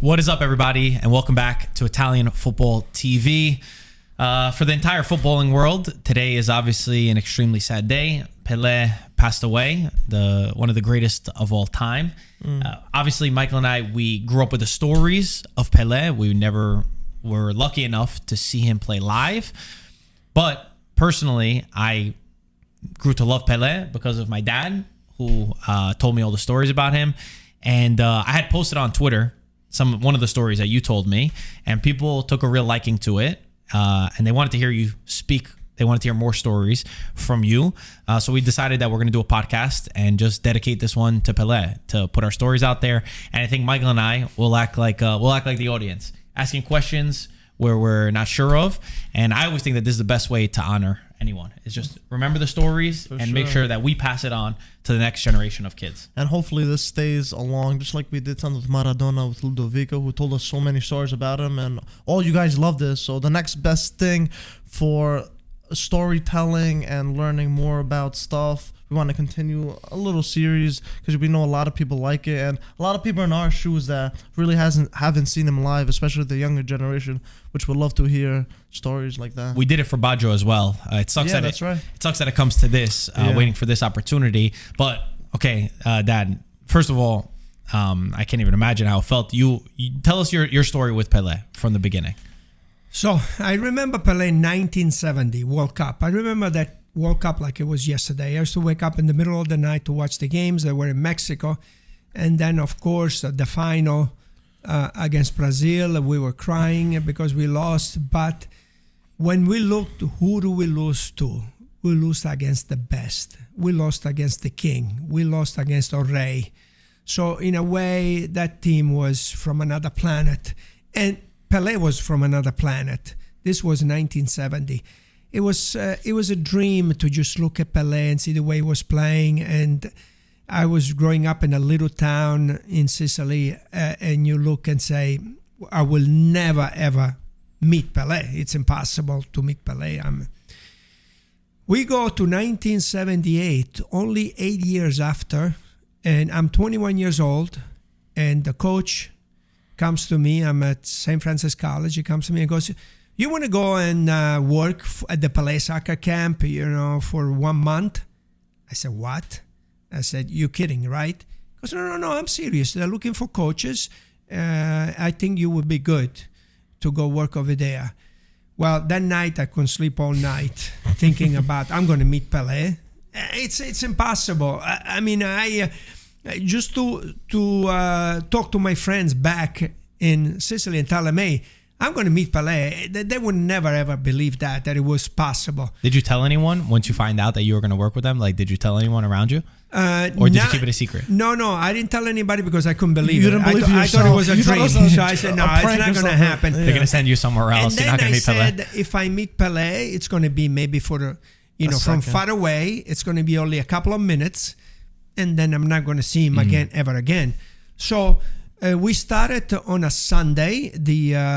What is up, everybody, and welcome back to Italian Football TV. For the entire footballing world, today is obviously an extremely sad day. Pelé passed away, one of the greatest of all time. Obviously, Michael and I, we grew up with the stories of Pelé. We never were lucky enough to see him play live. But personally, I grew to love Pelé because of my dad, who told me all the stories about him. And I had posted on Twitter one of the stories that you told me, and people took a real liking to it, and they wanted to hear you speak. They wanted to hear more stories from you. So we decided that we're going to do a podcast and just dedicate this one to Pelé, to put our stories out there. And I think Michael and I will act like the audience, asking questions where we're not sure of. And I always think that this is the best way to honor anyone, is just remember the stories make sure that we pass it on to the next generation of kids. And hopefully this stays along, just like we did something with Maradona, with Ludovico, who told us so many stories about him, and all you guys love this. So the next best thing for storytelling and learning more about stuff, we want to continue a little series because we know a lot of people like it, and a lot of people in our shoes that really haven't seen him live, especially the younger generation, which would love to hear stories like that. We did it for Baggio as well. It sucks It sucks that it comes to this, waiting for this opportunity. But okay, Dad. First of all, I can't even imagine how it felt. You tell us your story with Pelé from the beginning. So I remember Pelé in 1970 World Cup. I remember that World Cup like it was yesterday. I used to wake up in the middle of the night to watch the games. They were in Mexico. And then, of course, the final against Brazil, we were crying because we lost. But when we looked, who do we lose to? We lost against the best. We lost against the king. We lost against O Rei. So in a way, that team was from another planet. And Pelé was from another planet. This was 1970. It was a dream to just look at Pelé and see the way he was playing. And I was growing up in a little town in Sicily, and you look and say, I will never, ever meet Pelé. It's impossible to meet Pelé. We go to 1978, only 8 years after, and I'm 21 years old, and the coach comes to me. I'm at St. Francis College. He comes to me and goes, you want to go and work at the Pelé soccer camp, for 1 month? I said, what? I said, you're kidding, right? He goes, no, I'm serious. They're looking for coaches. I think you would be good to go work over there. Well, that night I couldn't sleep all night thinking about, I'm going to meet Pelé. It's impossible. I just to talk to my friends back in Sicily and tell them, hey, I'm going to meet Pelé. They would never, ever believe that it was possible. Did you tell anyone once you find out that you were going to work with them? Like, did you tell anyone around you? Or did you keep it a secret? No, I didn't tell anybody because I couldn't believe it. I thought it was a dream. So I said, no, it's not going to happen. They're going to send you somewhere else. You're not going to meet Pelé. And then I said, if I meet Pelé, it's going to be maybe from far away. It's going to be only a couple of minutes. And then I'm not going to see him ever again. So we started on a Sunday.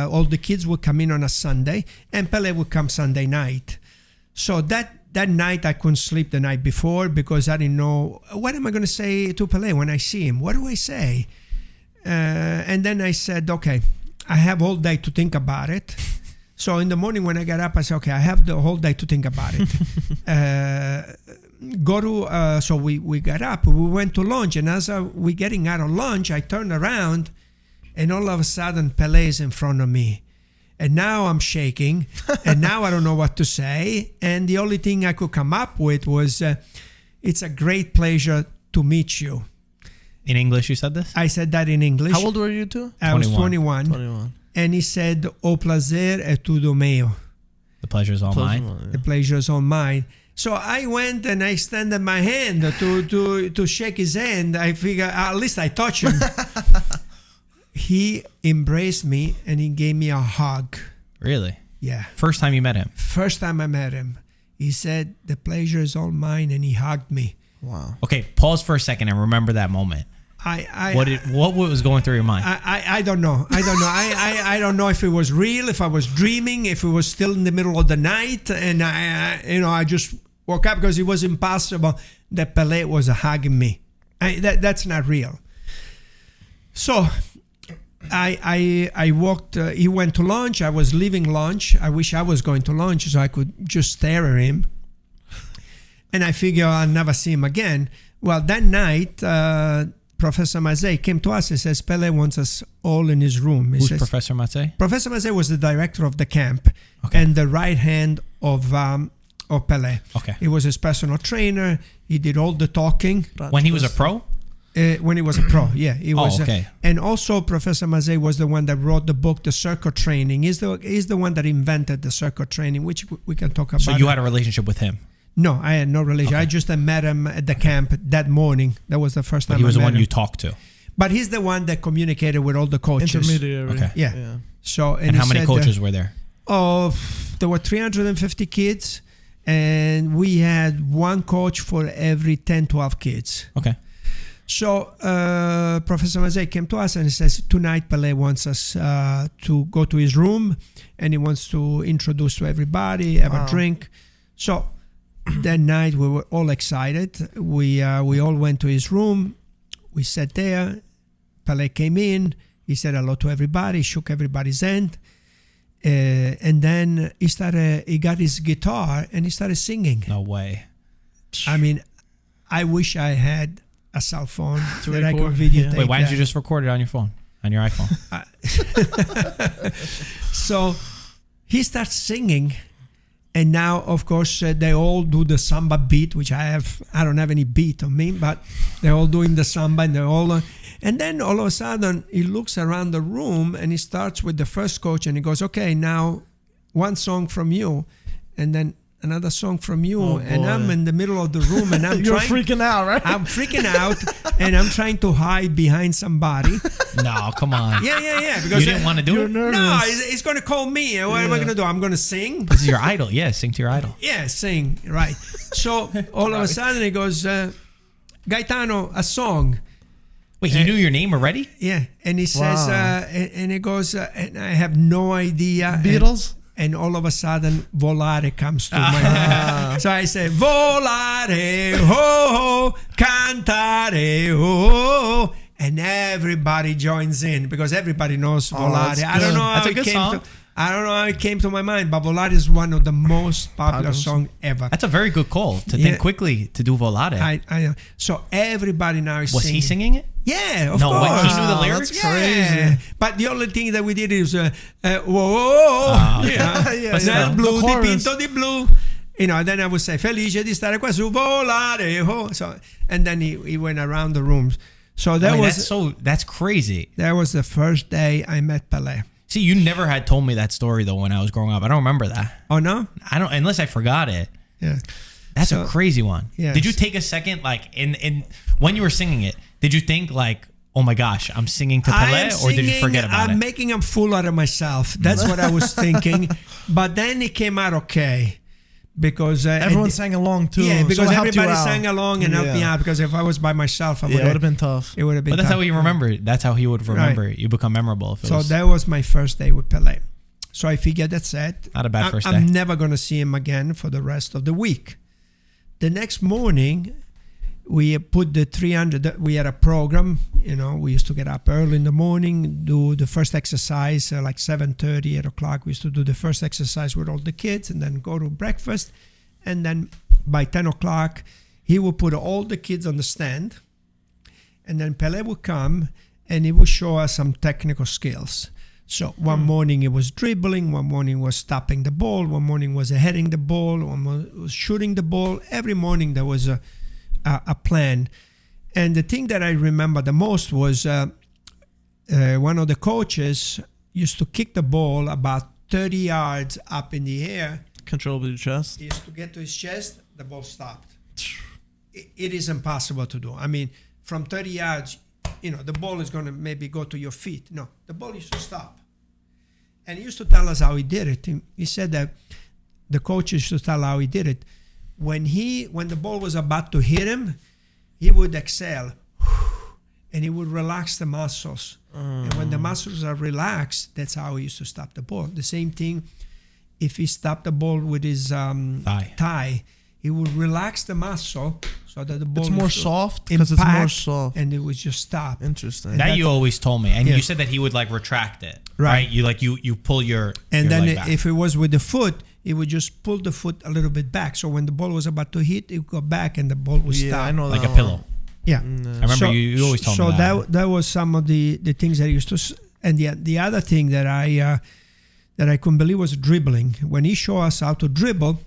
All the kids would come in on a Sunday, and Pelé would come Sunday night. So that night I couldn't sleep the night before because I didn't know, what am I going to say to Pelé when I see him? What do I say? And then I said, okay, I have all day to think about it. So in the morning when I got up, I said, okay, I have the whole day to think about it. So we got up, we went to lunch, and as we getting out of lunch, I turned around, and all of a sudden, Pelé is in front of me. And now I'm shaking, and now I don't know what to say, and the only thing I could come up with was, it's a great pleasure to meet you. In English, you said this? I said that in English. How old were you two? I was 21. And he said, "O placer è tutto mio." The pleasure is all mine. The pleasure is all mine. So I went and I extended my hand to shake his hand. I figured at least I touched him. He embraced me and he gave me a hug. Really? Yeah. First time you met him? First time I met him. He said, the pleasure is all mine, and he hugged me. Wow. Okay, pause for a second and remember that moment. What was going through your mind? I don't know. I don't know if it was real, if I was dreaming, if it was still in the middle of the night, and I just woke up because it was impossible that Pelé was hugging me. That's not real. So I walked. He went to lunch. I was leaving lunch. I wish I was going to lunch so I could just stare at him. And I figure I'll never see him again. Well, that night, Professor Mazet came to us and says, Pelé wants us all in his room. Who's Professor Mazet? Professor Mazet was the director of the camp and the right hand of Pelé. Okay. He was his personal trainer. He did all the talking. When he was a pro? When he was a pro, yeah. He was, okay. And also Professor Mazet was the one that wrote the book, The Circuit Training. He's the one that invented the circuit training, which we can talk about. So you had a relationship with him? No, I had no relation. Okay. I just met him at the camp that morning. That was the first time I met him. He was the one you talked to? But he's the one that communicated with all the coaches. Intermediary. Okay. Yeah. So, and how many coaches were there? There were 350 kids, and we had one coach for every 10, 12 kids. Okay. So Professor Mazet came to us and he says, tonight Pelé wants us to go to his room and he wants to introduce to everybody, have a drink. So that night we were all excited. We all went to his room. We sat there. Pelé came in. He said hello to everybody, shook everybody's hand. And then he got his guitar and he started singing. No way. I mean, I wish I had a cell phone to that record. I could videotape. Wait, why that. didn't you just record it on your phone, on your iPhone? So he starts singing, and now, of course, they all do the samba beat, which I don't have any beat on me, but they're all doing the samba, and they're all. And then all of a sudden, he looks around the room, and he starts with the first coach, and he goes, "Okay, now one song from you," and then another song from you, and I'm in the middle of the room, and I'm You're freaking out, right? I'm freaking out, and I'm trying to hide behind somebody. No, come on. Yeah. Because you didn't want to do it? No, he's going to call me. What am I going to do? I'm going to sing. This is your idol. Yeah, sing to your idol. Yeah, sing. Right. So all of a sudden he goes, Gaetano, a song. Wait, he knew your name already? Yeah, and he says, and he goes, and I have no idea. Beatles? And all of a sudden, volare comes to my head. So I say, volare, ho, ho, cantare, ho, and everybody joins in because everybody knows volare. I don't know how it came to. I don't know how it came to my mind, but volare is one of the most popular songs ever. That's a very good call to think quickly to do volare. I know. So everybody now is singing. Was he singing it? Yeah, of course. No, he knew the lyrics? That's crazy. But the only thing that we did is, whoa, yeah. Blu dipinto di blu. You know, then I would say, felice di stare qua su, volare, ho. So, and then he went around the rooms. So that's crazy. That was the first day I met Pelé. See, you never had told me that story though when I was growing up. I don't remember that. Oh no? I don't, unless I forgot it. Yeah. That's a crazy one. Yes. Did you take a second, like in when you were singing it? Did you think like, oh my gosh, I'm singing to Pelé, or did you forget about it? I'm making a fool out of myself. That's what I was thinking. But then it came out okay. Because everyone sang along too. Yeah, because so everybody sang along and helped me out. Because if I was by myself, it would have been tough. It would have been. But that's tough. how you remember it. That's how he would remember it. You become memorable. So that was my first day with Pelé. So I figured that's it. Not a bad first day. I'm never going to see him again for the rest of the week. The next morning, we put the 300. We had a program. You know, we used to get up early in the morning, do the first exercise like 7:30, 8 o'clock. We used to do the first exercise with all the kids, and then go to breakfast. And then by 10 o'clock, he would put all the kids on the stand. And then Pelé would come and he would show us some technical skills. So one morning it was dribbling, one morning was stopping the ball, one morning was heading the ball, one was shooting the ball. Every morning there was a plan. And the thing that I remember the most was one of the coaches used to kick the ball about 30 yards up in the air. Control with your chest. He used to get to his chest, the ball stopped. It is impossible to do. I mean, from 30 yards, you know, the ball is going to maybe go to your feet. No, the ball used to stop. And he used to tell us how he did it. He said that the coach used to tell how he did it. When the ball was about to hit him, he would exhale and he would relax the muscles. And when the muscles are relaxed, that's how he used to stop the ball. The same thing, if he stopped the ball with his thigh, he would relax the muscle so that the ball It's more would soft because it's more impact, soft. and it would just stop. Interesting. That you always told me, and Yeah. you said that he would like retract it, Right. right? You pull your And your then leg back. if it was with the foot, he would just pull the foot a little bit back. So when the ball was about to hit, it would go back and the ball would Yeah, stop. I know like that a pillow. Yeah. I remember you always told me so that. that was some of the things that I used to. And the other thing that I couldn't believe was dribbling. When he showed us how to dribble,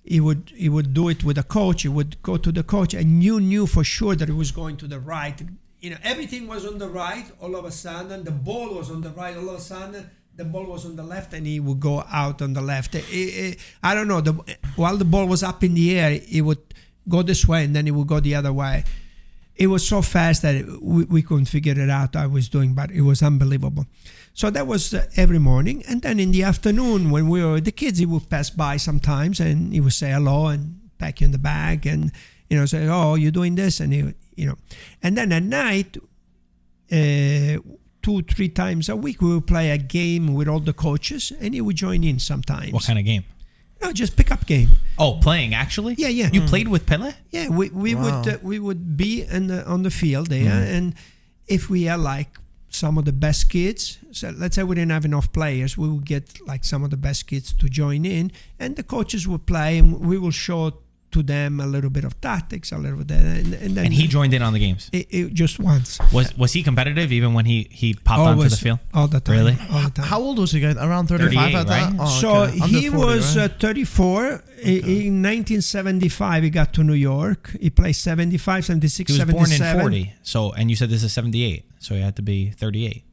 he would do it with a coach. He would go to the coach, and you knew for sure that he was going to the right. Everything was on the right. All of a sudden, the ball was on the right. All of a sudden, the ball was on the left, and he would go out on the left. I don't know. While the ball was up in the air, he would go this way, and then he would go the other way. It was so fast that we couldn't figure it out. I was doing, but it was unbelievable. So that was every morning, and then in the afternoon when we were with the kids, he would pass by sometimes, and he would say hello and pack you in the bag, and say, "Oh, you're doing this," and and then at night, 2-3 times a week, we would play a game with all the coaches, and he would join in sometimes. What kind of game? No, just pick up game. Oh, playing actually? Yeah, yeah. You played with Pele? Yeah, we would be on the field there, and if we had like some of the best kids, so let's say we didn't have enough players, we would get like some of the best kids to join in, and the coaches would play, and we will show to them a little bit of tactics, a little bit, and then he joined in on the games. It just once. Was he competitive even when he popped onto the field? All the time. Really? All the time. How old was he, guys? Around 35 at that? right? Oh, So okay. Under he 40, was right? 34. In 1975, he got to New York. He played 75, 76, He was 77. born in 40. So, and you said this is 78. So he had to be 38.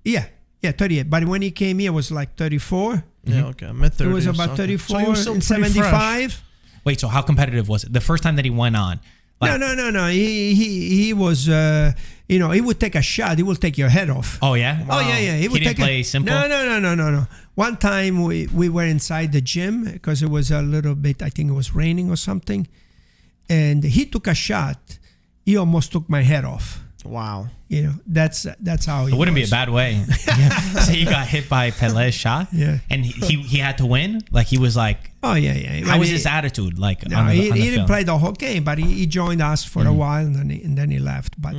Yeah, 38. But when he came here, it was like 34. Yeah, okay. Mid-30s. It was about okay. 34 So he was still in pretty 75. fresh. Wait, so how competitive was it? The first time that he went on? Like, No. He was, he would take a shot. He will take your head off. Oh, yeah? Oh, yeah. He would didn't take play simple? No. One time we were inside the gym because it was a little bit, I think it was raining or something. And he took a shot. He almost took my head off. Wow. That's how he It wouldn't was. be a bad way. Say you got hit by Pele's shot, Yeah. and he had to win. Like he was like, Oh, yeah. how was his attitude? Like No, on the he didn't field? play the whole game, but he joined us for a while, and then he left. But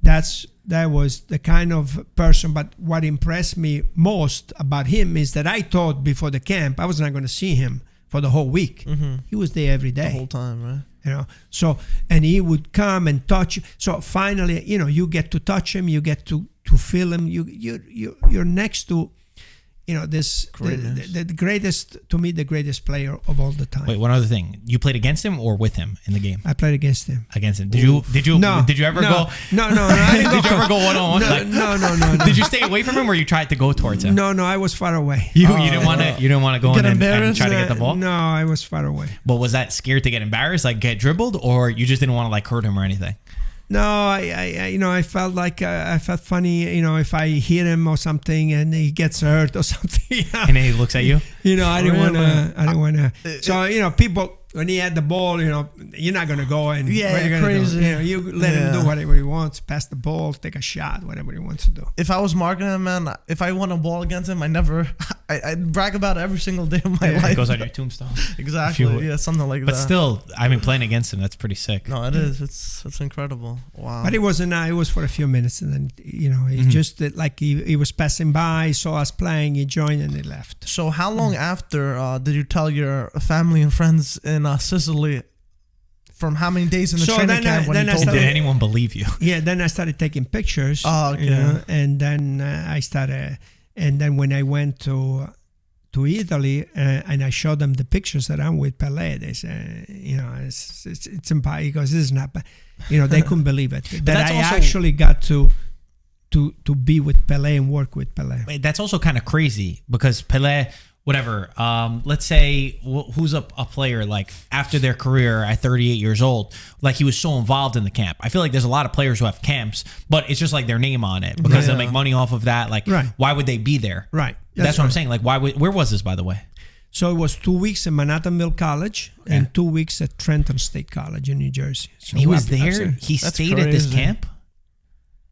that was the kind of person. But what impressed me most about him is that I thought before the camp I was not going to see him for the whole week. He was there every day. The whole time, right? So, and he would come and touch you. So finally, you get to touch him, you get to feel him. You're next to, this the greatest, to me, the greatest player of all the time. Wait, one other thing. You played against him or with him in the game? I played against him. Against him. Did you No. Did you ever go? No. I didn't Did go you ever go one-on-one? No. Did you stay away from him or you tried to go towards him? No, I was far away. You didn't want to go Get in and embarrassed? try to get the ball? No, I was far away. But was that scared to get embarrassed, like get dribbled, or you just didn't want to like hurt him or anything? No, I felt like I felt funny, if I hit him or something and he gets hurt or something. And then he looks at you? I didn't want to. So, people, when he had the ball, you're not going to go and Yeah, what are you gonna crazy. do? You let him do whatever he wants, pass the ball, take a shot, whatever he wants to do. If I was marking him, man, if I won a ball against him, I'd brag about it every single day of my life. It goes on your tombstone. Exactly. Yeah, something like that. But still, I mean, playing against him, that's pretty sick. No, it is. It's incredible. Wow. But it wasn't. It was for a few minutes, and then he just like he was passing by, saw us playing, he joined, and he left. So how long after did you tell your family and friends in Sicily? From how many days in the training camp when you told Did them? anyone believe you? Yeah, then I started taking pictures. Oh, okay. And then I started, and then when I went to Italy and I showed them the pictures that I'm with Pelé, they say, it's impossible because this is not, they couldn't believe it that I actually got to be with Pelé and work with Pelé. That's also kind of crazy because Pelé, whatever, let's say who's a player like after their career at 38 years old, like he was so involved in the camp. I feel like there's a lot of players who have camps, but it's just like their name on it because they'll make money off of that. Like, why would they be there? Right. That's what I'm saying. Like, where was this, by the way? So it was 2 weeks in Manhattanville College and 2 weeks at Trenton State College in New Jersey. So he was there? He stayed at this camp?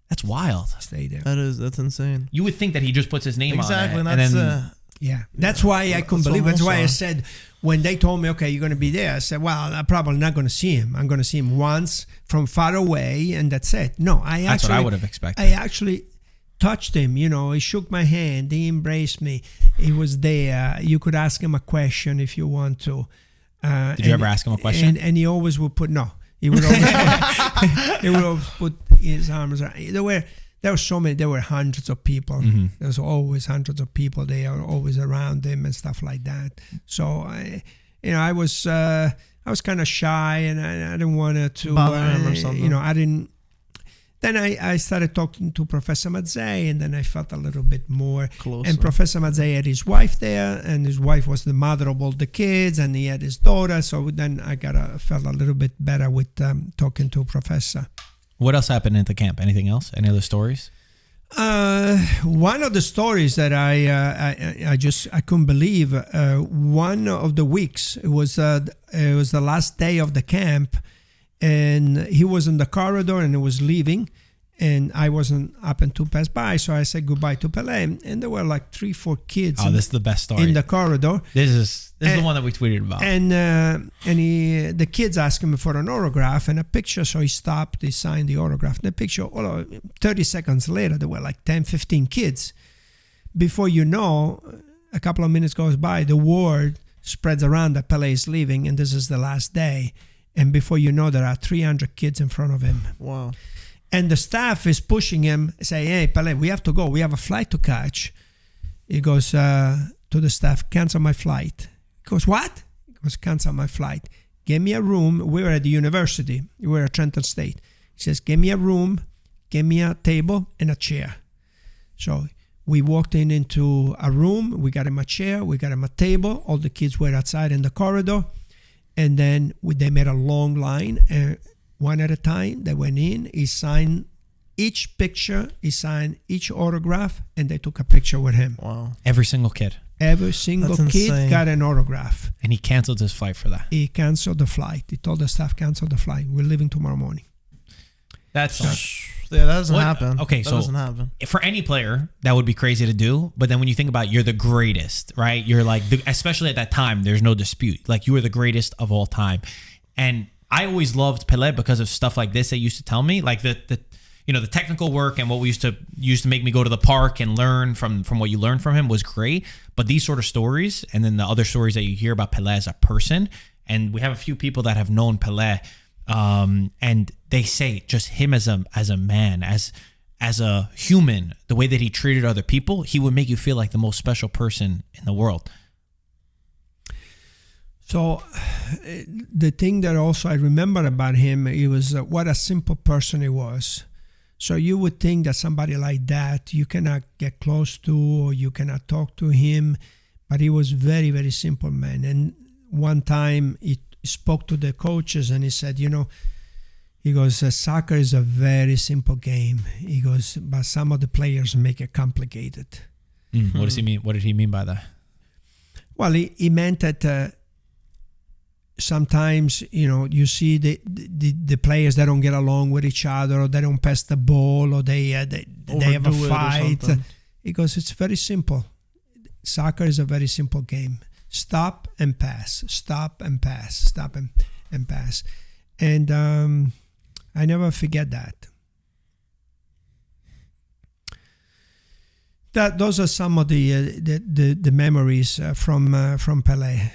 That's wild. Stay there. That's insane. You would think that he just puts his name on it. Exactly. And then Yeah, that's why I couldn't believe it. That's why I said, when they told me, okay, you're going to be there, I said, well, I'm probably not going to see him. I'm going to see him once from far away, and that's it. No, that's what I would have expected. I actually touched him, he shook my hand, he embraced me, he was there. You could ask him a question if you want to. Did you ever ask him a question? And he always would put, no, he would always he would always put his arms around. There were so many. There were hundreds of people. Mm-hmm. There was always hundreds of people. They are always around him and stuff like that. So I was kind of shy, and I didn't want to bother him or something. I didn't. Then I started talking to Professor Mazzei, and then I felt a little bit more closer. And Professor Mazzei had his wife there, and his wife was the mother of all the kids, and he had his daughter. So then I felt a little bit better with talking to Professor. What else happened at the camp? Anything else? Any other stories? One of the stories that I couldn't believe. One of the weeks, it was the last day of the camp, and he was in the corridor and he was leaving, and I wasn't happened to pass by, so I said goodbye to Pelé, and there were like 3-4 kids. Oh, this is the best story in the corridor. This is the one that we tweeted about. And the kids asked him for an autograph and a picture, so he stopped, he signed the autograph. The picture, 30 seconds later, there were like 10, 15 kids. Before you know, a couple of minutes goes by, the word spreads around that Pelé is leaving, and this is the last day. And before you know, there are 300 kids in front of him. Wow. And the staff is pushing him, saying, hey, Pelé, we have to go. We have a flight to catch. He goes to the staff, cancel my flight. He goes, what? He goes, cancel my flight. Give me a room. We were at the university. We were at Trenton State. He says, give me a room, give me a table and a chair. So we walked into a room. We got him a chair. We got him a table. All the kids were outside in the corridor. And then they made a long line. One at a time, they went in. He signed each picture. He signed each autograph. And they took a picture with him. Wow. Every single kid. Every single kid got an autograph. And he canceled his flight for that. He canceled the flight. He told the staff, cancel the flight. We're leaving tomorrow morning. That doesn't happen. Okay, that so doesn't happen. For any player, that would be crazy to do. But then when you think about, you're the greatest, right? You're like, especially at that time, there's no dispute. Like, you were the greatest of all time. And I always loved Pelé because of stuff like this they used to tell me, like the technical work and what we used to make me go to the park and learn from what you learned from him was great. But these sort of stories, and then the other stories that you hear about Pelé as a person, and we have a few people that have known Pelé, and they say just him as a man, as a human, the way that he treated other people, he would make you feel like the most special person in the world. So the thing that also I remember about him, it was what a simple person he was. So you would think that somebody like that you cannot get close to, or you cannot talk to him, but he was very, very simple man. And one time he spoke to the coaches and he said, he goes, soccer is a very simple game. He goes, but some of the players make it complicated. What does he mean? What did he mean by that? Well, he meant that sometimes, you see the players that don't get along with each other, or they don't pass the ball, or they have a fight. He goes, it's very simple. Soccer is a very simple game. Stop and pass. Stop and pass. Stop and pass. And I never forget that. Those are some of the memories from Pelé.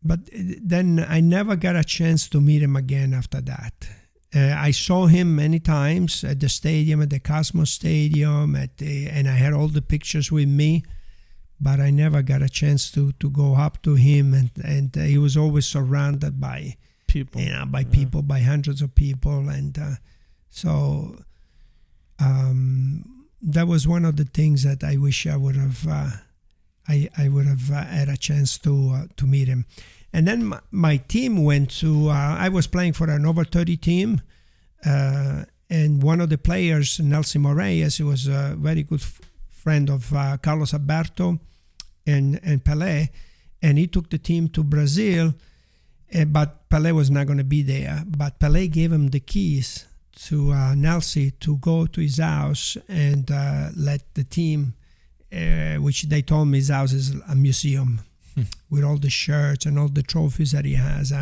But then I never got a chance to meet him again after that. I saw him many times at the stadium, at the Cosmos Stadium, and I had all the pictures with me, but I never got a chance to go up to him, and he was always surrounded by people, people, by hundreds of people, and so that was one of the things that I wish I would have had a chance to meet him. And then my team went to, I was playing for an over 30 team, and one of the players, Nelson Moraes, he was a very good friend of Carlos Alberto and Pelé, and he took the team to Brazil, but Pelé was not going to be there. But Pelé gave him the keys Nelsie to go to his house and let the team, which they told me his house is a museum with all the shirts and all the trophies that he has.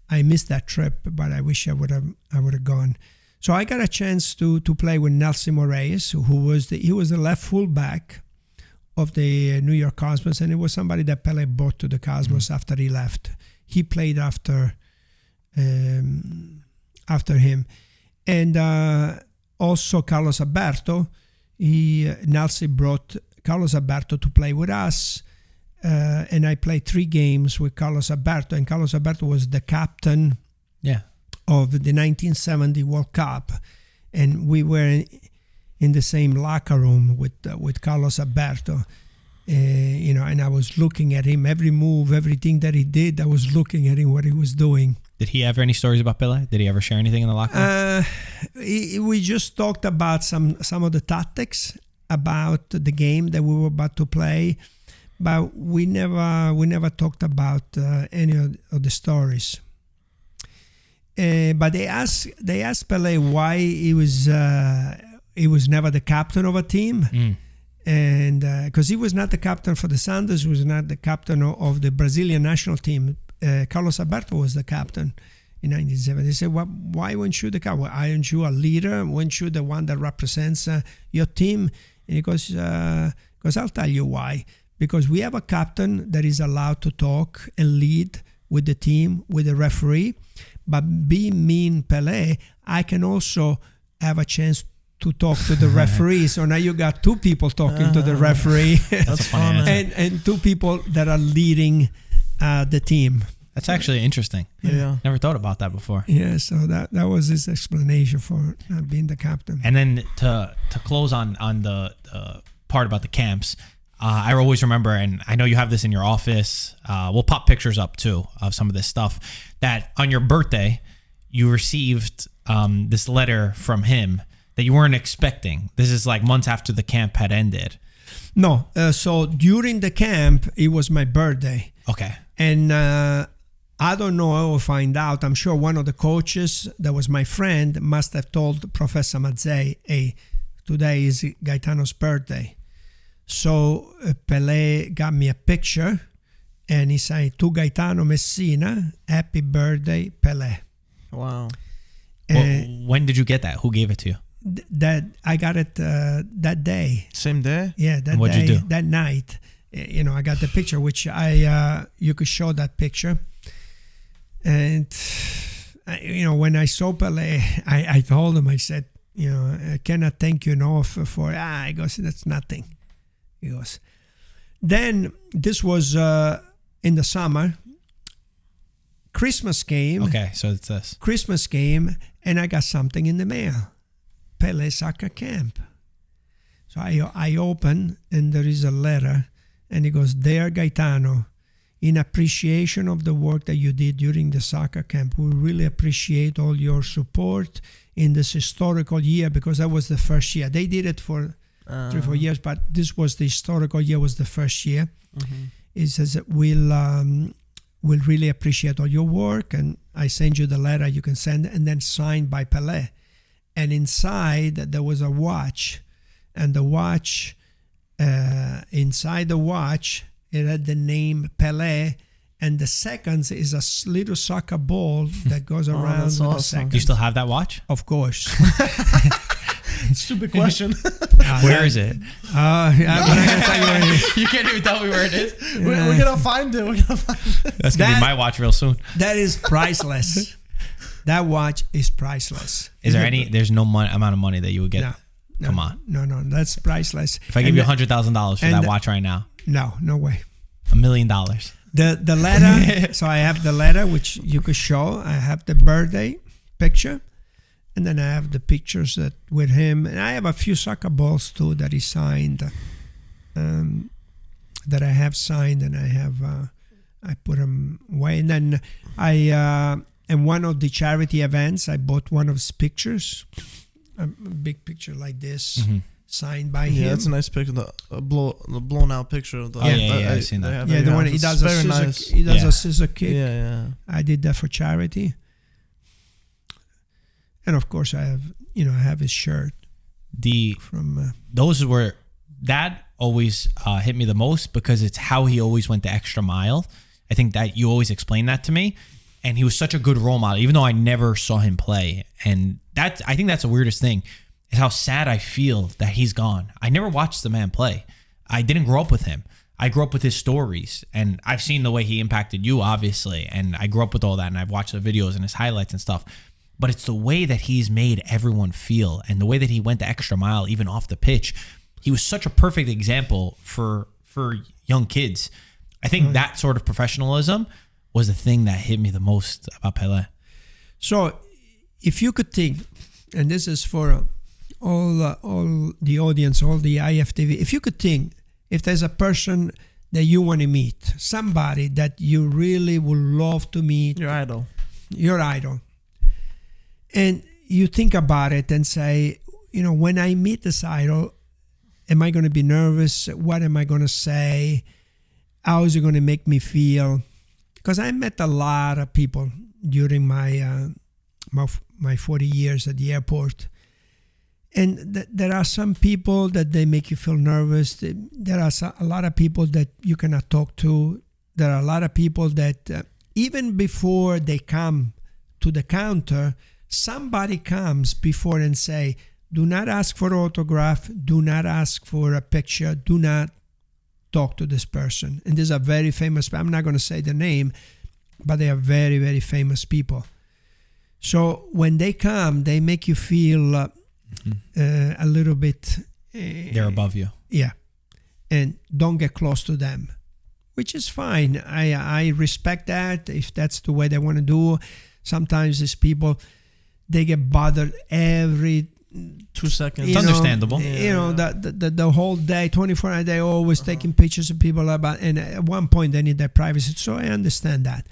I missed that trip, but I wish I would have gone. So I got a chance to play with Nelson Moraes, who was the left fullback of the New York Cosmos, and it was somebody that Pele brought to the Cosmos after he left. He played after him, and also Carlos Alberto. Nelson brought Carlos Alberto to play with us. And I played 3 games with Carlos Alberto, and Carlos Alberto was the captain of the 1970 World Cup, and we were in the same locker room with Carlos Alberto, and I was looking at him, every move, everything that he did, I was looking at him, what he was doing. Did he have any stories about Pele? Did he ever share anything in the locker room? We just talked about some of the tactics about the game that we were about to play. But we never talked about any of the stories. But they asked Pele why he was never the captain of a team, and because he was not the captain for the Santos, he was not the captain of the Brazilian national team. Carlos Alberto was the captain in 1970. They said, well, why weren't you the captain? Well, aren't you a leader? Weren't you the one that represents your team? And he goes, because I'll tell you why. Because we have a captain that is allowed to talk and lead with the team, with the referee. But being me and Pele, I can also have a chance to talk to the referee. So now you got 2 people talking to the referee. That's funny. and 2 people that are leading the team. That's actually interesting. Yeah. Never thought about that before. Yeah, so that was his explanation for being the captain. And then to close on the part about the camps, I always remember, and I know you have this in your office, we'll pop pictures up too of some of this stuff, that on your birthday, you received this letter from him that you weren't expecting. This is like months after the camp had ended. No, so during the camp, it was my birthday. Okay. And I don't know, I will find out. I'm sure one of the coaches that was my friend must have told Professor Mazzei, hey, today is Gaetano's birthday. So Pele got me a picture and he said, to Gaetano Messina, happy birthday, Pele. Wow. When did you get that? Who gave it to you? That I got it that day. Same day? Yeah, that What'd day, you do? that night. I got the picture, which you could show that picture. And, when I saw Pele, I told him, I said, I cannot thank you enough for, he goes, that's nothing. He goes. Then this was in the summer. Christmas came. Okay, so it's this. Christmas came, and I got something in the mail. Pele soccer camp. So I open, and there is a letter, and it goes, Dear Gaetano, in appreciation of the work that you did during the soccer camp, we really appreciate all your support in this historical year, because that was the first year. They did it for 3 or 4 years, but this was the historical year, was the first year. Mm-hmm. It says that we'll really appreciate all your work, and I send you the letter, you can send it, and then signed by Pele. And inside there was a watch, and the watch, inside the watch, it had the name Pele, and the seconds is a little soccer ball that goes around with the seconds. Do you still have that watch? Of course. Stupid question. Where is it? I'm not gonna tell you where it is. You can't even tell me where it is. We're gonna find it. That's gonna be my watch real soon. That is priceless. That watch is priceless. Is there any? There's no amount of money that you would get. No, Come on. No, that's priceless. If I give you $100,000 for that watch right now, no way. $1 million. The letter. So I have the letter which you could show. I have the birthday picture, and then I have the pictures that with him, and I have a few soccer balls too that he signed. That I have signed, and I put them away, and then in one of the charity events, I bought one of his pictures, a big picture like this, signed by him. Yeah, that's a nice picture. The blown out picture of the. I've seen that. Yeah, the one he does a scissor. Nice. He does a scissor kick. Yeah. I did that for charity. And of course, I have his shirt from those were that always hit me the most because it's how he always went the extra mile. I think that you always explain that to me, and he was such a good role model, even though I never saw him play. And I think that's the weirdest thing is how sad I feel that he's gone. I never watched the man play. I didn't grow up with him. I grew up with his stories, and I've seen the way he impacted you, obviously, and I grew up with all that, and I've watched the videos and his highlights and stuff. But it's the way that he's made everyone feel, and the way that he went the extra mile, even off the pitch. He was such a perfect example for young kids. I think that sort of professionalism was the thing that hit me the most about Pelé. So, if you could think, and this is for all the audience, all the IFTV, if you could think, if there's a person that you want to meet, somebody that you really would love to meet. Your idol. And you think about it and say, when I meet this idol, am I going to be nervous? What am I going to say? How is it going to make me feel? Because I met a lot of people during my 40 years at the airport. And there are some people that they make you feel nervous. There are a lot of people that you cannot talk to. There are a lot of people that even before they come to the counter, somebody comes before and say, do not ask for autograph. Do not ask for a picture. Do not talk to this person. And these are very famous. I'm not going to say the name, but they are very, very famous people. So when they come, they make you feel a little bit... they're above you. Yeah. And don't get close to them, which is fine. I respect that if that's the way they want to do. Sometimes these people, they get bothered every 2 seconds. It's understandable. The whole day, 24 hours, they're always taking pictures of people and at one point they need their privacy. So I understand that.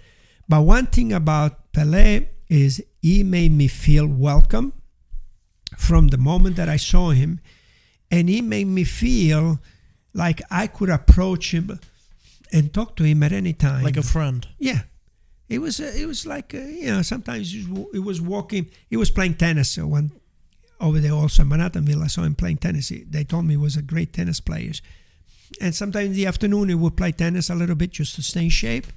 But one thing about Pelé is he made me feel welcome from the moment that I saw him, and he made me feel like I could approach him and talk to him at any time. Like a friend. Yeah. It was like, sometimes he was walking, he was playing tennis over there also in Manhattanville. I saw him playing tennis. They told me he was a great tennis player. And sometimes in the afternoon he would play tennis a little bit just to stay in shape.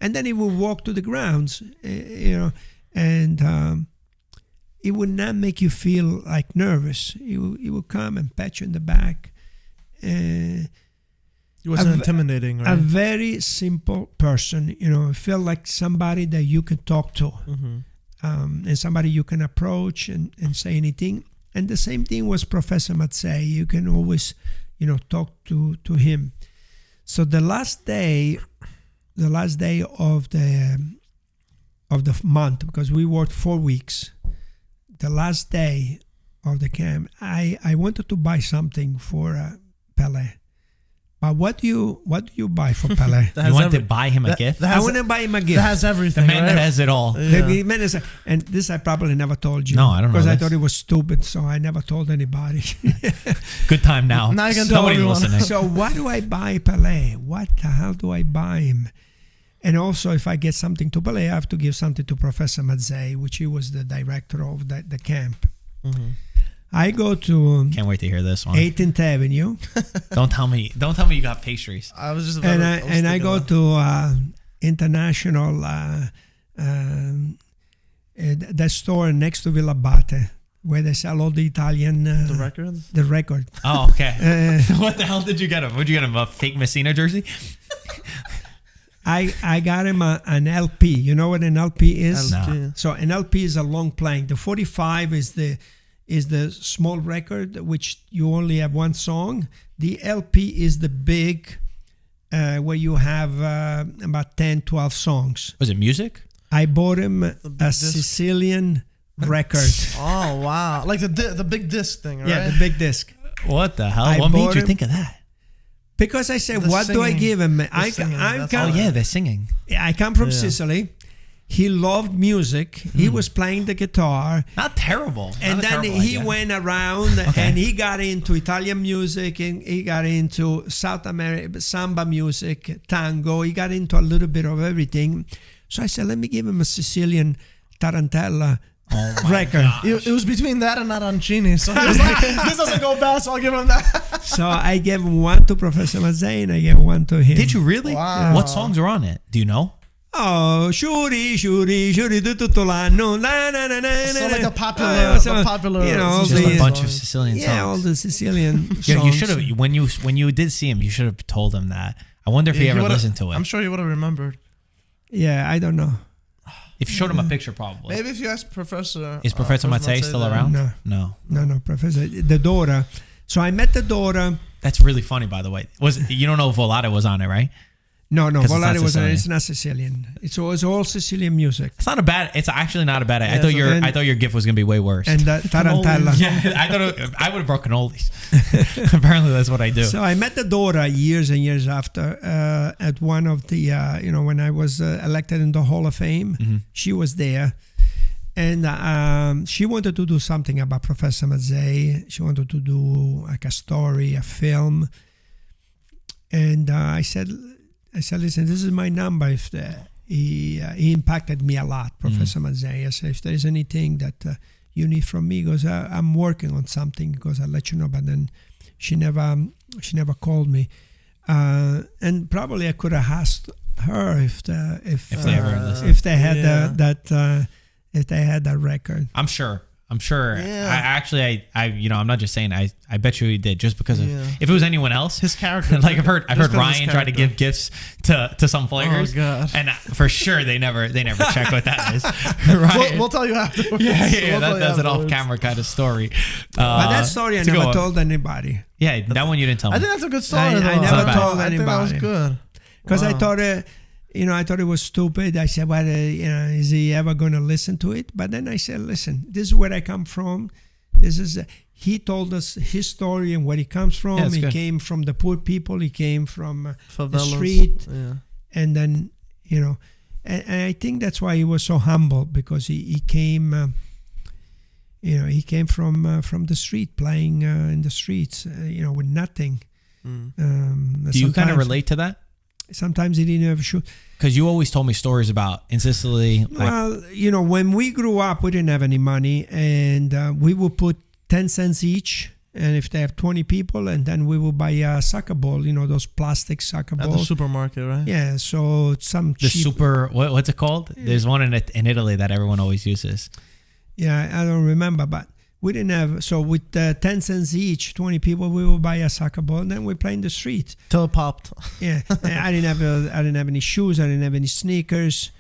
And then he would walk to the grounds, and it would not make you feel like nervous. He would come and pat you in the back. He wasn't intimidating, right? A very simple person, felt like somebody that you can talk to, and somebody you can approach and say anything. And the same thing was Professor Mazzei. You can always, talk to him. So the last day of the month, because we worked 4 weeks, the last day of the camp, I wanted to buy something for Pelé. But what do you buy for Pelé? You want to buy him a gift? I want to buy him a gift. That has everything. The man that has it all. Yeah. And this I probably never told you. No, I don't know. Because I thought it was stupid, so I never told anybody. Good time now. Now you can tell Nobody's everyone. listening. So what do I buy Pelé? What the hell do I buy him? And also, if I get something to Pelé, I have to give something to Professor Mazzei, which he was the director of the camp. Mm-hmm. I go to Can't wait to hear this one. 18th Avenue. Don't tell me you got pastries. I was just I go to International, that store next to Villa Abate, where they sell all the Italian... the records? The record. Oh, okay. What the hell did you get him? Would you get him a fake Messina jersey? I got him an LP. You know what an LP is? No. So an LP is a long playing. The 45 is the small record, which you only have one song. The LP is the big, where you have about 10, 12 songs. Was it music? I bought him a Sicilian record. Oh, wow. Like the big disc thing, right? Yeah, the big disc. What the hell? What made you think of that? Because I said, what do I give him? I they're singing. I come from Sicily. He loved music. He was playing the guitar. Not terrible. And then he went around and he got into Italian music, and he got into South America, samba music, tango. He got into a little bit of everything. So I said, let me give him a Sicilian tarantella Oh my record. God. It was between that and Arancini. So he was like, this doesn't go fast, so I'll give him that. So I gave one to Professor Mazzei and I gave one to him. Did you really? Wow. What songs are on it? Do you know? Oh, shuri di tutto l'anno. So like a popular, you know, Just a bunch of Sicilian yeah, all songs. the Sicilian songs. Yeah, you should have when you did see him, you should have told him that. I wonder if he ever listened to it. I'm sure he would have remembered. Yeah, I don't know. If you showed him a picture, probably. Maybe if you ask Professor. Is Professor Mazzei still around? No, Professor. The daughter. So I met the daughter. That's really funny, by the way. You don't know if Volare was on it, right? No, 'Cause Volare was Sicilian. it's not Sicilian. It's all Sicilian music. It's actually not a bad idea. Yeah, I thought your gift was gonna be way worse. And Tarantella. Yeah, I would have brought cannolis. Apparently, that's what I do. So I met the daughter years and years after at one of the, when I was elected in the Hall of Fame. Mm-hmm. She was there. And she wanted to do something about Professor Mazzei. She wanted to do like a story, a film. And I said, listen, this is my number. If he impacted me a lot, Professor Mazzei. I said, if there's anything that you need from me, because I'm working on something, because I'll let you know. But then she never called me, and probably I could have asked her if they ever listened. if they had if they had that record. I'm sure. Yeah. I'm not just saying. I bet you he did, just because of if it was anyone else. His character. Like I've heard Ryan try to give gifts to some players. Oh God. And for sure they never check what that is. Right? We'll tell you afterwards. Yeah. We'll That's an afterwards. off-camera kind of story. But that story I to go never on. told anybody, Yeah, that one you didn't tell me. I think that's a good story. I though. never bad. told I think that was anybody. good. because I Wow. thought I thought it was stupid. I said, well, is he ever going to listen to it? But then I said, listen, this is where I come from. This is he told us his story and where he comes from. Yeah, he good. came from the poor people. He came from the Favelas. street. Yeah. And then, and I think that's why he was so humble, because he came, he came from the street, playing in the streets, with nothing. Do you kind of relate to that? Sometimes he didn't have shoes. Because you always told me stories about in Sicily. Well, when we grew up, we didn't have any money, and we would put 10 cents each. And if they have 20 people, and then we will buy a soccer ball, those plastic soccer At balls. the supermarket, right? Yeah, so some the cheap. super, what's it called? There's one in Italy that everyone always uses. Yeah, I don't remember, but we didn't have. So with 10 cents each, 20 people, we will buy a soccer ball, and then we play in the street. Till it popped. Yeah, and I didn't have any shoes. I didn't have any sneakers.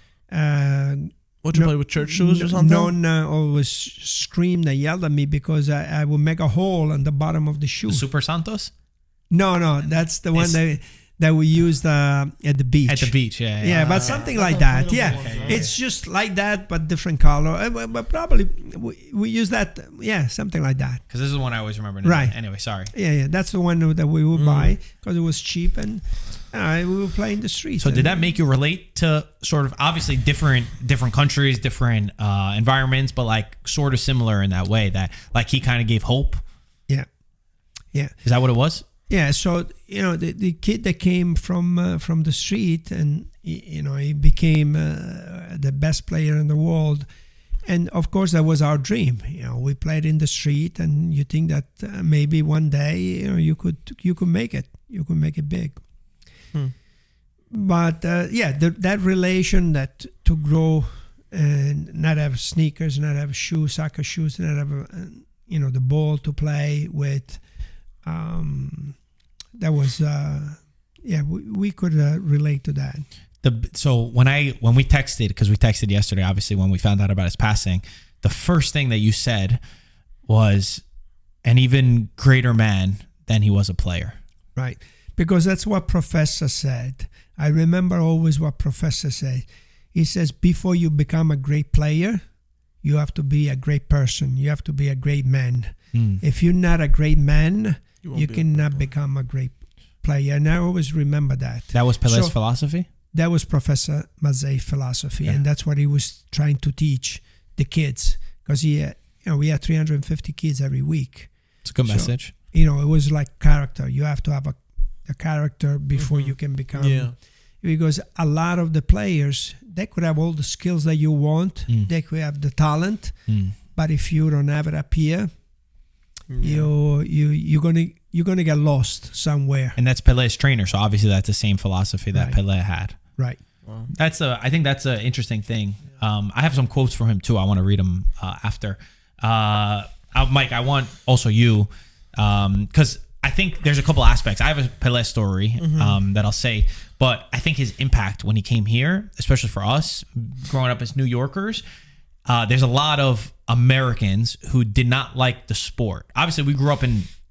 What, you play with church shoes or something? None always screamed and yelled at me because I would make a hole on the bottom of the shoe. Super Santos? No, that's the one that we used at the beach. At the beach, yeah. Yeah, but something like that. Yeah, it's just like that, but different color. But probably we use that. Yeah, something like that. Because this is the one I always remember. Right. Anyway, sorry. Yeah, that's the one that we would buy because it was cheap, and we would play in the streets. So did that make you relate to sort of obviously different countries, different environments, but like sort of similar in that way that like he kind of gave hope? Yeah. Is that what it was? Yeah, so the kid that came from the street, and he became the best player in the world, and of course that was our dream. We played in the street, and you think that maybe one day you could make it, big. But that relation, that to grow and not have sneakers, not have shoes, soccer shoes, not have the ball to play with. That was we could relate to that. So when we texted, because we texted yesterday, obviously when we found out about his passing, the first thing that you said was an even greater man than he was a player. Right, because that's what Professor said. I remember always what Professor said. He says, before you become a great player, you have to be a great person. You have to be a great man. If you're not a great man, you cannot become a great player. And I always remember that. That was Pele's philosophy? That was Professor Mazzei's philosophy. Yeah. And that's what he was trying to teach the kids. Because we had 350 kids every week. It's a good message. It was like character. You have to have a character before you can become. Yeah. because a lot of the players, they could have all the skills that you want, they could have the talent, but if you don't have it up here, you're gonna get lost somewhere. And that's Pelé's trainer, so obviously that's the same philosophy that Pelé had. Right. Wow. I think that's an interesting thing. I have some quotes from him too. I want to read them after. Mike, I want also you, because I think there's a couple aspects. I have a Pelé story that I'll say, but I think his impact when he came here, especially for us growing up as New Yorkers, there's a lot of Americans who did not like the sport. Obviously,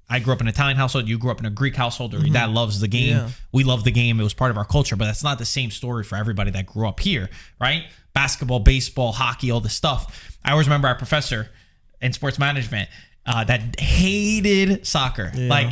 I grew up in an Italian household. You grew up in a Greek household, or your dad loves the game. Yeah. We love the game. It was part of our culture, but that's not the same story for everybody that grew up here, right? Basketball, baseball, hockey, all this stuff. I always remember our professor in sports management that hated soccer. Yeah. Like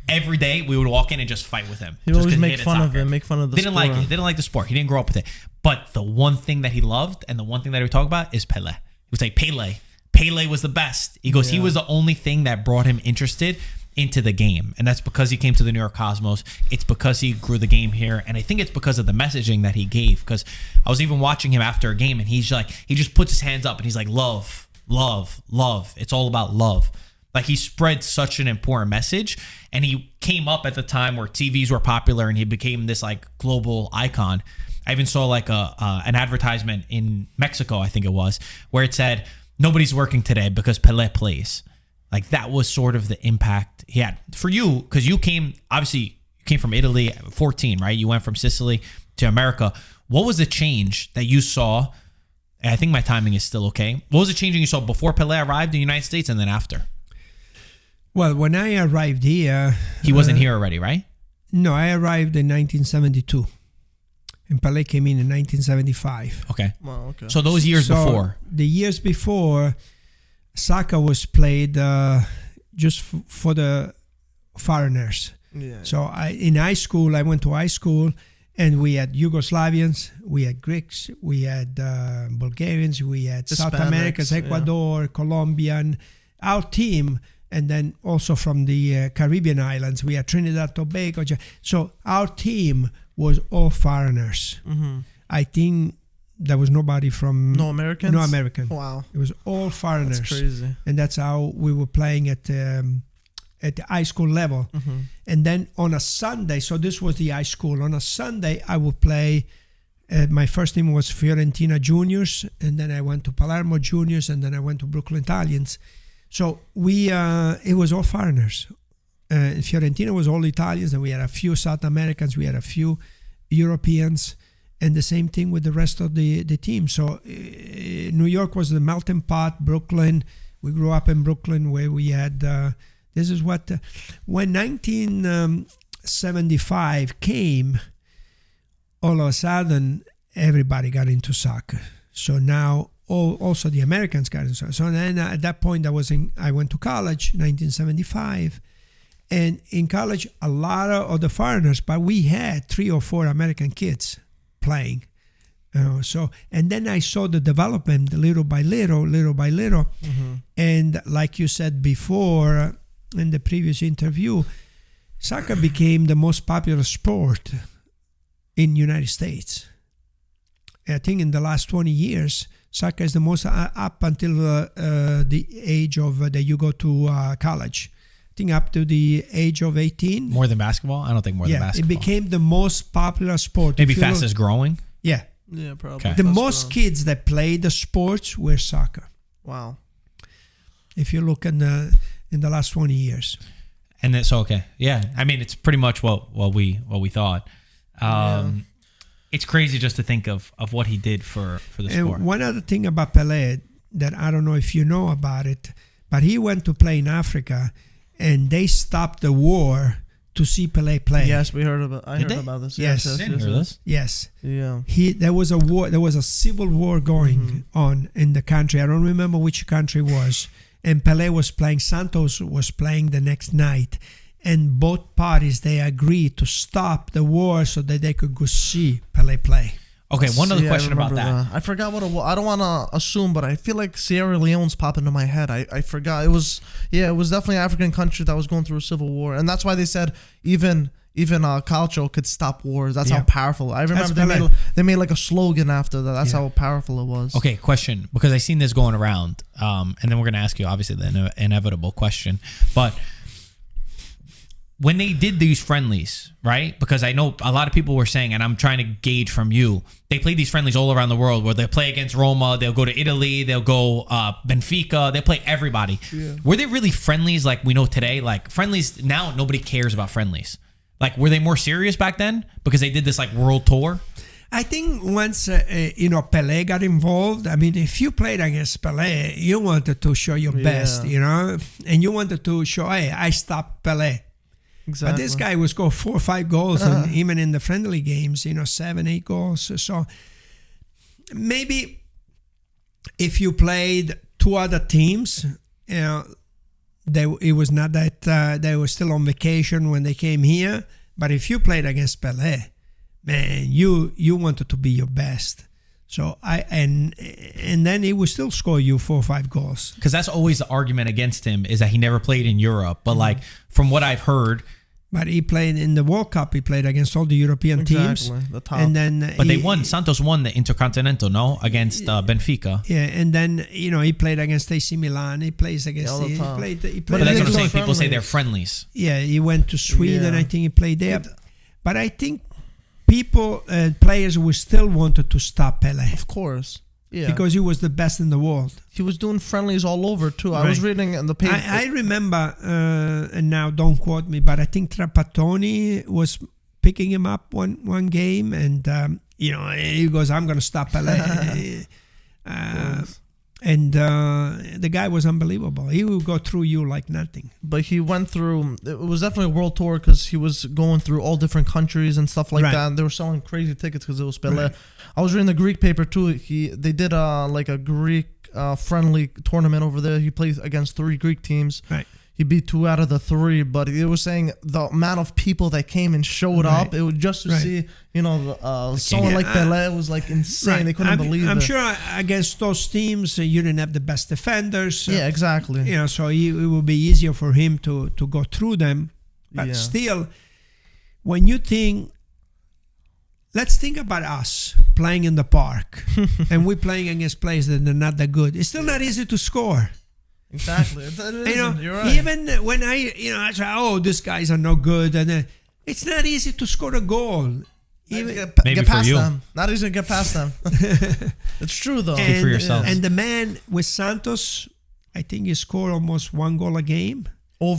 every day we would walk in and just fight with him. He would always make fun of it, make fun of the sport. Didn't like it. Didn't like the sport. He didn't grow up with it. But the one thing that he loved and the one thing that he would talk about is Pelé. He would say Pele. Pele was the best. He goes, he was the only thing that brought him interested into the game. And that's because he came to the New York Cosmos. It's because he grew the game here. And I think it's because of the messaging that he gave. Because I was even watching him after a game, and he's like, he just puts his hands up and he's like, love, love, love. It's all about love. Like, he spread such an important message, and he came up at the time where TVs were popular and he became this like global icon. I even saw like an advertisement in Mexico, I think it was, where it said, nobody's working today because Pelé plays. Like, that was sort of the impact he had. For you, because you came from Italy at 14, right? You went from Sicily to America. What was the change that you saw? I think my timing is still okay. What was the change you saw before Pelé arrived in the United States and then after? Well, when I arrived here... He wasn't here already, right? No, I arrived in 1972. And Pelé came in 1975. Okay. Wow, okay. So those years before. The years before, soccer was played just for the foreigners. Yeah. So in high school, I went to high school, and we had Yugoslavians, we had Greeks, we had Bulgarians, we had South Americans, Ecuador, Colombian. Our team, and then also from the Caribbean islands, we had Trinidad, Tobago. So our team was all foreigners. I think there was nobody from... No Americans? No American. Wow. It was all foreigners. That's crazy. And that's how we were playing at the high school level. And then on a Sunday, so this was the high school. On a Sunday, I would play... my first team was Fiorentina Juniors, and then I went to Palermo Juniors, and then I went to Brooklyn Italians. So it was all foreigners. Fiorentina was all Italians, and we had a few South Americans, we had a few Europeans, and the same thing with the rest of the team. So New York was the melting pot. Brooklyn, we grew up in Brooklyn, where we had this is what when 1975 came, all of a sudden everybody got into soccer. So now also the Americans got into soccer. So then at that point I went to college, 1975. And in college, a lot of the foreigners, but we had 3 or 4 American kids playing. And then I saw the development little by little. And like you said before in the previous interview, soccer became the most popular sport in the United States. I think in the last 20 years, soccer is the most up until the age of that you go to college. Up to the age of 18. More than basketball? I don't think more than basketball. It became the most popular sport. Maybe fastest growing? Yeah. Yeah, probably. Okay. The most kids that played the sports were soccer. Wow. If you look in the last 20 years. And it's okay. Yeah. I mean, it's pretty much what we thought. It's crazy just to think of what he did for the sport. And one other thing about Pelé that I don't know if you know about it, but he went to play in Africa, and they stopped the war to see Pelé play. Yes, I heard about this. Yes. Didn't hear this. Yes. Yeah. There was a war. There was a civil war going on in the country. I don't remember which country it was. And Pelé was playing. Santos was playing the next night, and both parties they agreed to stop the war so that they could go see Pelé play. Okay, one other question about that. I forgot what it was. I don't want to assume, but I feel like Sierra Leone's popping into my head. I forgot. It was definitely an African country that was going through a civil war. And that's why they said even even calcio could stop wars. That's Yeah. how powerful. I remember they made like a slogan after that. That's how powerful it was. Okay, question, because I seen this going around, and then we're gonna ask you obviously the inevitable question, but when they did these friendlies, right? Because I know a lot of people were saying, and I'm trying to gauge from you, they played these friendlies all around the world where they play against Roma, they'll go to Italy, they'll go Benfica, they play everybody. Yeah. Were they really friendlies like we know today? Like friendlies now, nobody cares about friendlies. Like were they more serious back then because they did this like world tour? I think once Pelé got involved. I mean, if you played against Pelé, you wanted to show your best, and you wanted to show, hey, I stopped Pelé. Exactly. But this guy would score 4 or 5 goals, and even in the friendly games, 7, 8 goals. So maybe if you played 2 other teams, it was not that they were still on vacation when they came here. But if you played against Pelé, man, you wanted to be your best. So and then he would still score you 4 or 5 goals. Because that's always the argument against him is that he never played in Europe. But like from what I've heard. But he played in the World Cup. He played against all the European teams. The top. And then but they won. Santos won the Intercontinental, no? Against Benfica. Yeah, and then, he played against AC Milan. He plays against... He played but that's what I'm saying. People say they're friendlies. Yeah, he went to Sweden. I think he played there. But I think players would still wanted to stop Pelé. Of course. Yeah. Because he was the best in the world. He was doing friendlies all over too. I was reading in the paper. I remember, and now don't quote me, but I think Trapattoni was picking him up one game, and he goes, "I'm going to stop Pelé." And the guy was unbelievable. He would go through you like nothing. But he went through, it was definitely a world tour because he was going through all different countries and stuff like that. And they were selling crazy tickets because it was Pelé. Right. I was reading the Greek paper too. They did a Greek friendly tournament over there. He played against 3 Greek teams. Right. He beat 2 out of the 3, but it was saying the amount of people that came and showed up, it was just to see, someone like Pelé was like insane. They couldn't believe it. I'm sure against those teams, you didn't have the best defenders. Yeah, exactly. So it would be easier for him to go through them. But still, when you think, let's think about us playing in the park, and we're playing against players that are not that good. It's still not easy to score. Exactly. You're right. Even when I say, oh, these guys are no good, and it's not easy to score a goal. Maybe get past for you. them. Not easy to get past them. It's true though. Speak for yourself. And the man with Santos, I think he scored almost 1 goal a game. I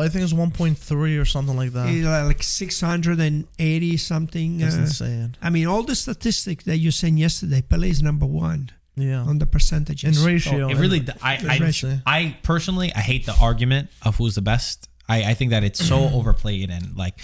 think it's 1.3 or something like that. He's like 680 something. That's insane. I mean, all the statistics that you said yesterday, Pelé is number 1. Yeah, on the percentages in ratio. It really, I personally, I hate the argument of who's the best. I think that it's so overplayed, and like,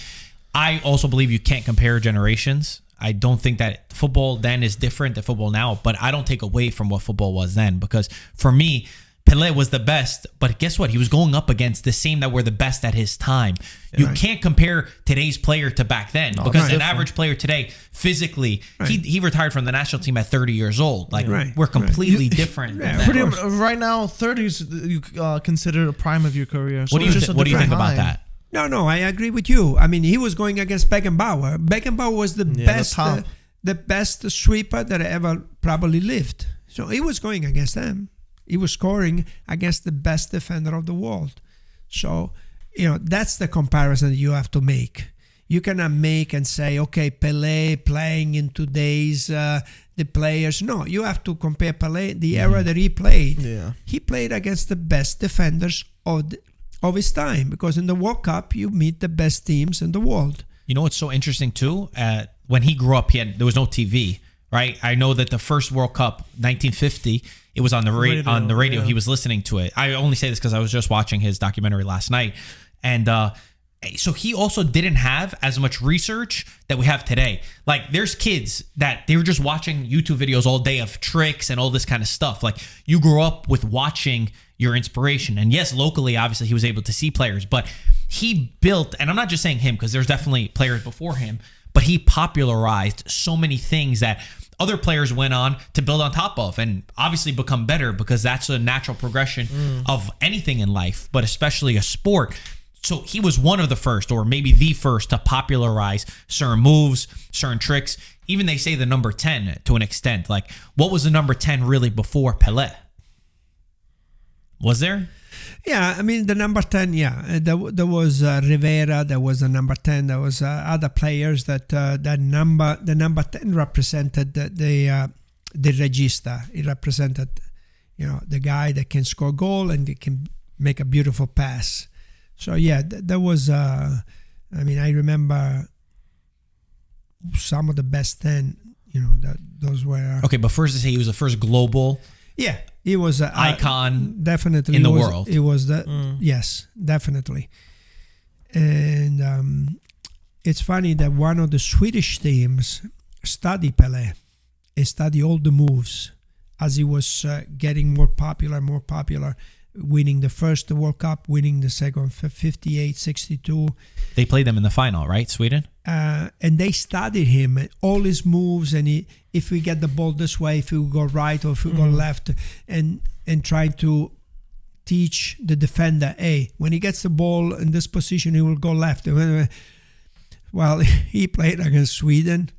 I also believe you can't compare generations. I don't think that football then is different than football now, but I don't take away from what football was then, because for me, Pelé was the best, but guess what? He was going up against the same that were the best at his time. You can't compare today's player to back then, because an average player today, physically, he retired from the national team at 30 years old. Like, we're completely different. Right now, 30s you consider the prime of your career. So what do you think about that? No, I agree with you. I mean, he was going against Beckenbauer. Beckenbauer was the best sweeper that ever probably lived. So he was going against them. He was scoring against the best defender of the world. So, that's the comparison that you have to make. You cannot make and say, okay, Pelé playing in today's the players. No, you have to compare Pelé, the era that he played. Yeah. He played against the best defenders of his time, because in the World Cup, you meet the best teams in the world. You know what's so interesting too? When he grew up, there was no TV. Right, I know that the first World Cup, 1950, it was on the radio. He was listening to it. I only say this because I was just watching his documentary last night, and so he also didn't have as much research that we have today. Like, there's kids that they were just watching YouTube videos all day of tricks and all this kind of stuff. Like, you grew up with watching your inspiration, and yes, locally, obviously, he was able to see players, but he built, and I'm not just saying him because there's definitely players before him, but he popularized so many things that other players went on to build on top of, and obviously become better, because that's a natural progression of anything in life, but especially a sport. So he was one of the first, or maybe the first, to popularize certain moves, certain tricks. Even they say the number 10 to an extent. Like, what was the number 10 really before Pelé? Was there? Yeah, I mean the number 10. Yeah, there was Rivera. There was the number 10. There was other players that the number 10 represented the regista. It represented, the guy that can score goal and it can make a beautiful pass. So yeah, there was. I remember some of the best 10. Those were. Okay, but first to say he was the first global. Yeah, he was an icon, definitely in the world. It was that. Yes, definitely. And it's funny that one of the Swedish teams studied Pelé. They studied all the moves as he was getting more popular, winning the first World Cup, winning the second, 58, 62. They played them in the final, right? Sweden? And they studied him, all his moves, and if we get the ball this way, if we go right or if we go left, and try to teach the defender, hey, when he gets the ball in this position, he will go left. Well, he played against Sweden.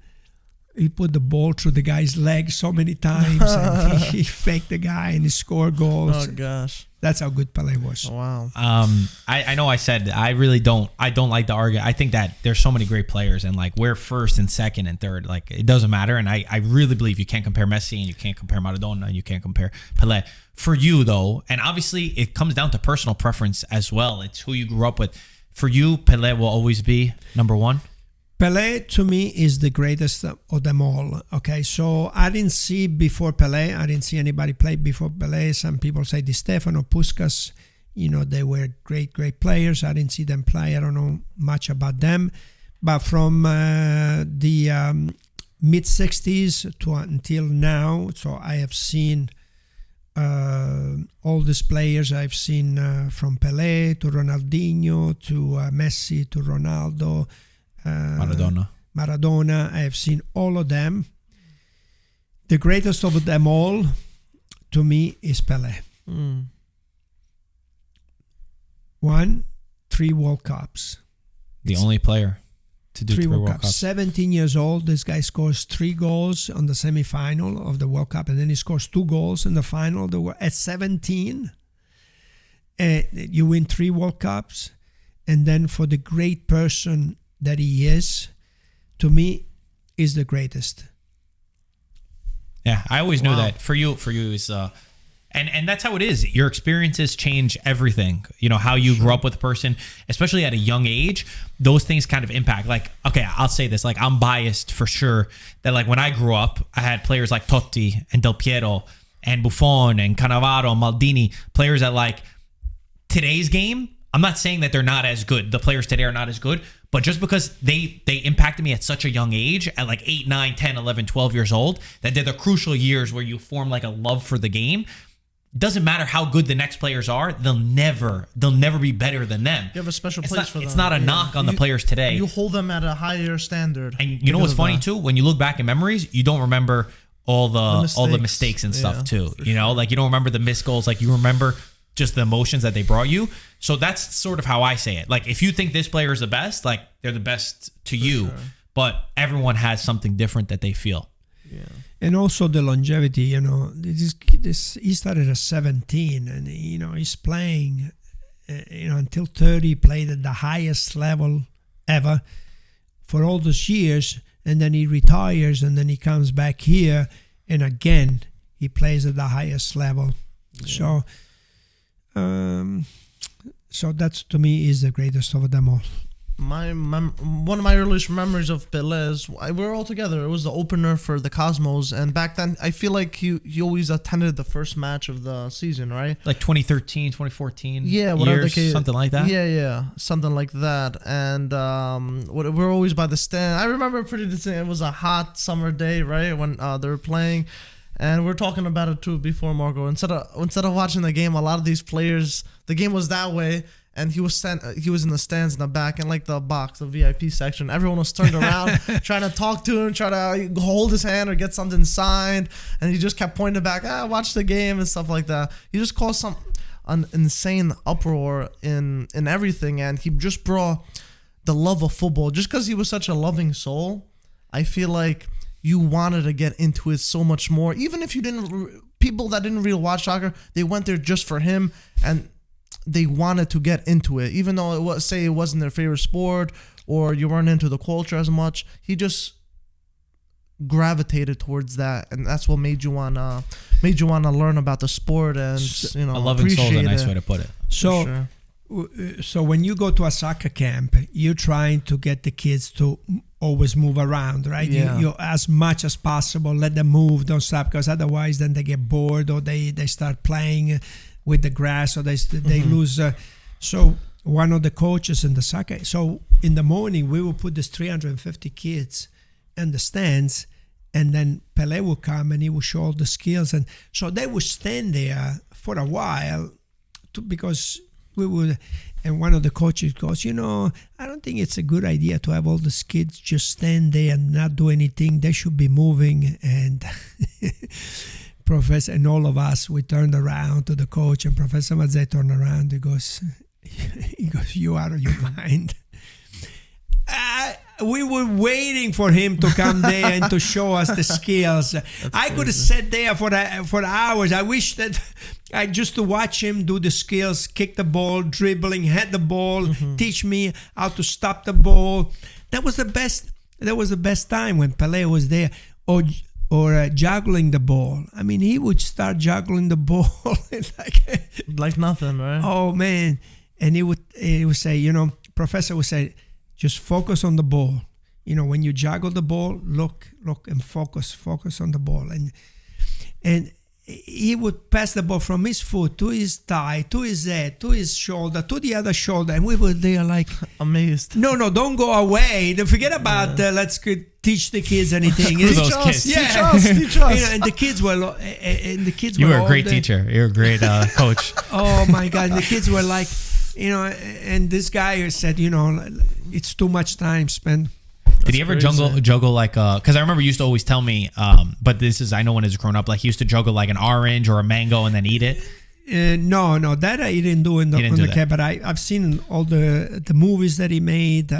He put the ball through the guy's leg so many times, and he faked the guy and he scored goals. Oh gosh, that's how good Pelé was. Oh, wow. I know I said I don't like the argument. I think that there's so many great players, and like we're first and second and third. Like it doesn't matter, and I really believe you can't compare Messi and you can't compare Maradona and you can't compare Pelé. For you though, and obviously it comes down to personal preference as well. It's who you grew up with. For you, Pelé will always be number one. Pelé, to me, is the greatest of them all. Okay, so I didn't see before Pelé. I didn't see anybody play before Pelé. Some people say Di Stefano, Puskas, they were great players. I didn't see them play. I don't know much about them. But from the mid-60s to until now, so I have seen all these players. I've seen from Pelé to Ronaldinho to Messi to Ronaldo, Maradona. I have seen all of them. The greatest of them all, to me, is Pelé. 3 World Cups. The only player to do 3 World Cups. 17 years old, this guy scores 3 goals on the semi-final of the World Cup, and then he scores 2 goals in the final of the World. At 17, you win 3 World Cups, and then for the great person that he is, to me, is the greatest. Yeah, I always knew that. For you is and that's how it is. Your experiences change everything. How you grew up with a person, especially at a young age, those things kind of impact. Like, okay, I'll say this, like I'm biased for sure that like when I grew up, I had players like Totti and Del Piero and Buffon and Cannavaro, Maldini, players that like today's game, I'm not saying that they're not as good. The players today are not as good, but just because they impacted me at such a young age, at like 8, 9, 10, 11, 12 years old, that they're the crucial years where you form like a love for the game. Doesn't matter how good the next players are, they'll never be better than them. You have a special place for them. It's not a knock on the players today. You hold them at a higher standard. And you know what's funny too? When you look back in memories, you don't remember all the mistakes and stuff too. Like you don't remember the missed goals. Like you remember just the emotions that they brought you. So that's sort of how I say it. Like if you think this player is the best, like they're the best to you, sure. But everyone has something different that they feel. Yeah. And also the longevity, he started at 17 and, he's playing, until 30, played at the highest level ever for all those years. And then he retires and then he comes back here and again, he plays at the highest level. Yeah. So that's, to me, is the greatest of them all. One of my earliest memories of Pelé is we were all together. It was the opener for the Cosmos, and back then I feel like he always attended the first match of the season, right? Like 2013, 2014. Yeah, whatever the case, something like that. Yeah, something like that. And we're always by the stand. I remember pretty distinctly. It was a hot summer day, right, when they were playing. And we're talking about it too before, Marco. Instead of watching the game, a lot of these players, the game was that way, and he was in the stands in the back, and like the box, the VIP section. Everyone was turned around, trying to talk to him, try to hold his hand or get something signed, and he just kept pointing back, watch the game and stuff like that. He just caused some an insane uproar in everything, and he just brought the love of football. Just because he was such a loving soul, I feel like you wanted to get into it so much more. Even if you didn't, people that didn't really watch soccer, they went there just for him, and they wanted to get into it, even though it wasn't their favorite sport or you weren't into the culture as much. He just gravitated towards that, and that's what made you wanna learn about the sport and a loving soul is a nice way to put it. So, so when you go to a soccer camp, you're trying to get the kids to always move around, right? Yeah. You as much as possible, let them move, don't stop, because otherwise then they get bored or they start playing with the grass or they lose. So one of the coaches in the soccer, so in the morning we will put this 350 kids in the stands, and then Pelé will come and he will show all the skills, and so they would stand there for a while because we would. And one of the coaches goes, I don't think it's a good idea to have all the kids just stand there and not do anything. They should be moving. And Professor and all of us, we turned around to the coach, and Professor Mazzei turned around. He goes, you out of your mind. We were waiting for him to come there and to show us the skills. I could have sat there for hours. I wish that I just to watch him do the skills, kick the ball, dribbling, head the ball, teach me how to stop the ball. That was the best. That was the best time when Pelé was there, or juggling the ball. I mean, he would start juggling the ball like nothing, right? Oh man! And he would say, Professor would say, just focus on the ball. When you juggle the ball, look and focus on the ball. And he would pass the ball from his foot to his thigh, to his head, to his shoulder, to the other shoulder. And we were there like... amazed. No, don't go away. Don't forget about let's teach the kids anything. Teach us. Teach us. And the kids were... You were a great teacher. You're a great coach. Oh, my God. The kids were like... and this guy said, it's too much time spent. Did he ever juggle like because I remember you used to always tell me, but this is, I know when it's grown up, like he used to juggle like an orange or a mango and then eat it. No, that I didn't do in the camp, but I've seen all the movies that he made.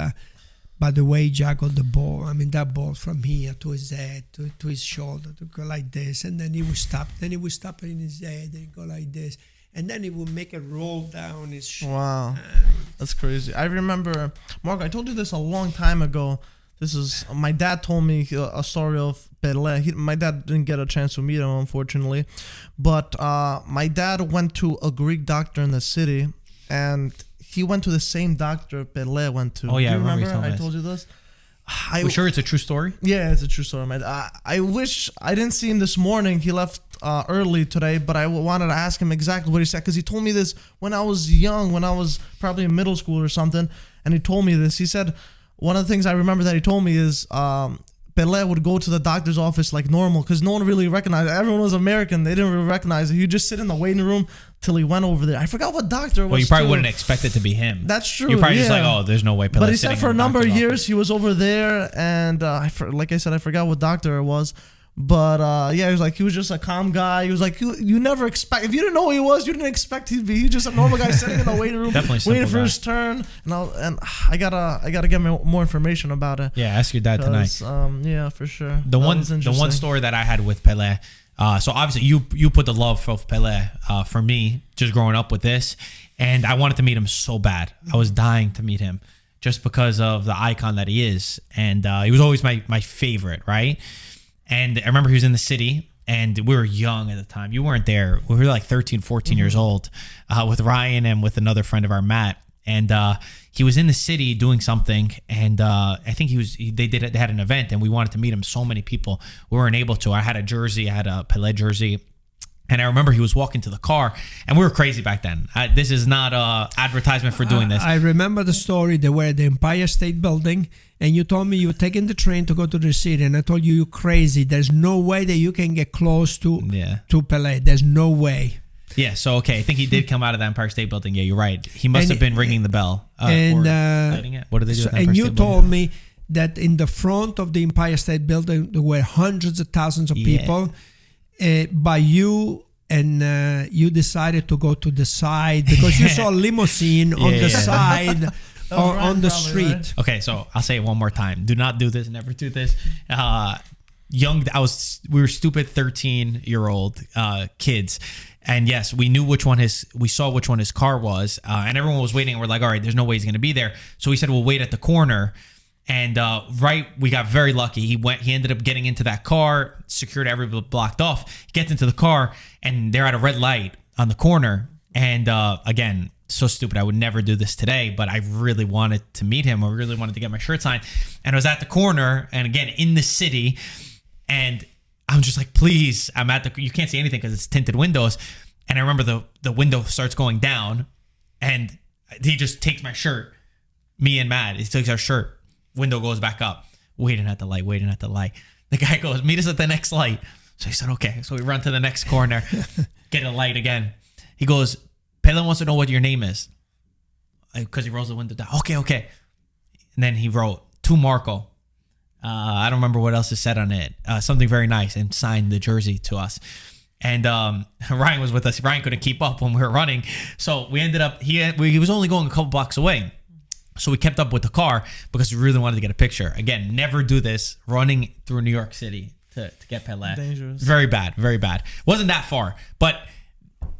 By the way, he juggled the ball. I mean, that ball from here to his head, to his shoulder, to go like this, and then he would stop. Then he would stop it in his head and go like this. And then he would make it roll down his shoulder. Wow. That's crazy. I remember, Mark, I told you this a long time ago. My dad told me a story of Pelé. My dad didn't get a chance to meet him, unfortunately. But my dad went to a Greek doctor in the city, and he went to the same doctor Pelé went to. Oh, yeah, do you remember? I told you this. Are you sure it's a true story? Yeah, it's a true story. I wish I didn't see him this morning. He left early today, but I wanted to ask him exactly what he said, because he told me this when I was young, when I was probably in middle school or something, and he told me this. He said one of the things I remember that he told me is Pelé would go to the doctor's office like normal, because no one really recognized it. Everyone was American. They didn't really recognize it. He'd just sit in the waiting room till he went over there. I forgot what doctor it was. Well, you probably wouldn't expect it to be him. That's true. You're probably just like, oh, there's no way Pelé. But he said for a number of years he was over there, and like I said, I forgot what doctor it was. But yeah, he was just a calm guy. He was like, you never expect, if you didn't know who he was, you didn't expect he'd be. He's just a normal guy sitting in the waiting room, waiting for his turn. And I gotta get more information about it. Yeah, ask your dad tonight. Yeah, for sure. The one story that I had with Pelé. So obviously you put the love of Pelé for me, just growing up with this, and I wanted to meet him so bad. I was dying to meet him just because of the icon that he is, and he was always my favorite, right? And I remember he was in the city, and we were young at the time. You weren't there. We were like 13, 14 years old with Ryan and with another friend of our, Matt. And he was in the city doing something, and I think they had an event, and we wanted to meet him. So many people. We weren't able to. I had a jersey. I had a Pelé jersey. And I remember he was walking to the car, and we were crazy back then. This is not an advertisement for doing this. I remember the story. They were at the Empire State Building, and you told me you were taking the train to go to the city, and I told you, you're crazy. There's no way that you can get close to Pelé. There's no way. Yeah, so, okay, I think he did come out of the Empire State Building. Yeah, you're right. He must have been ringing the bell. And lighting it. What did they do at the Empire And you State told me that in the front of the Empire State Building, there were hundreds of thousands of people. By you and you decided to go to the side because you saw a limousine on the side or on the street. Right? Okay, so I'll say it one more time. Do not do this. Never do this. We were stupid 13-year-old kids. And yes, we saw which one his car was. And everyone was waiting. And we're like, all right, there's no way he's going to be there. So we said, we'll wait at the corner. And we got very lucky. He ended up getting into that car, security, everybody blocked off. He gets into the car and they're at a red light on the corner. And again, so stupid. I would never do this today, but I really wanted to meet him. I really wanted to get my shirt signed. And I was at the corner and again, in the city. And I'm just like, please, you can't see anything because it's tinted windows. And I remember the window starts going down and he just takes my shirt, me and Matt, he takes our shirt. Window goes back up, waiting at the light. The guy goes, meet us at the next light. So he said, okay. So we run to the next corner, get a light again. He goes, Pele wants to know what your name is. Because he rolls the window down. Okay. And then he wrote, to Marco. I don't remember what else is said on it. Something very nice, and signed the jersey to us. And Ryan was with us. Ryan couldn't keep up when we were running. So we ended up, he was only going a couple blocks away. So we kept up with the car because we really wanted to get a picture. Again, never do this, running through New York City to get Pelé. Dangerous. Very bad. Wasn't that far, but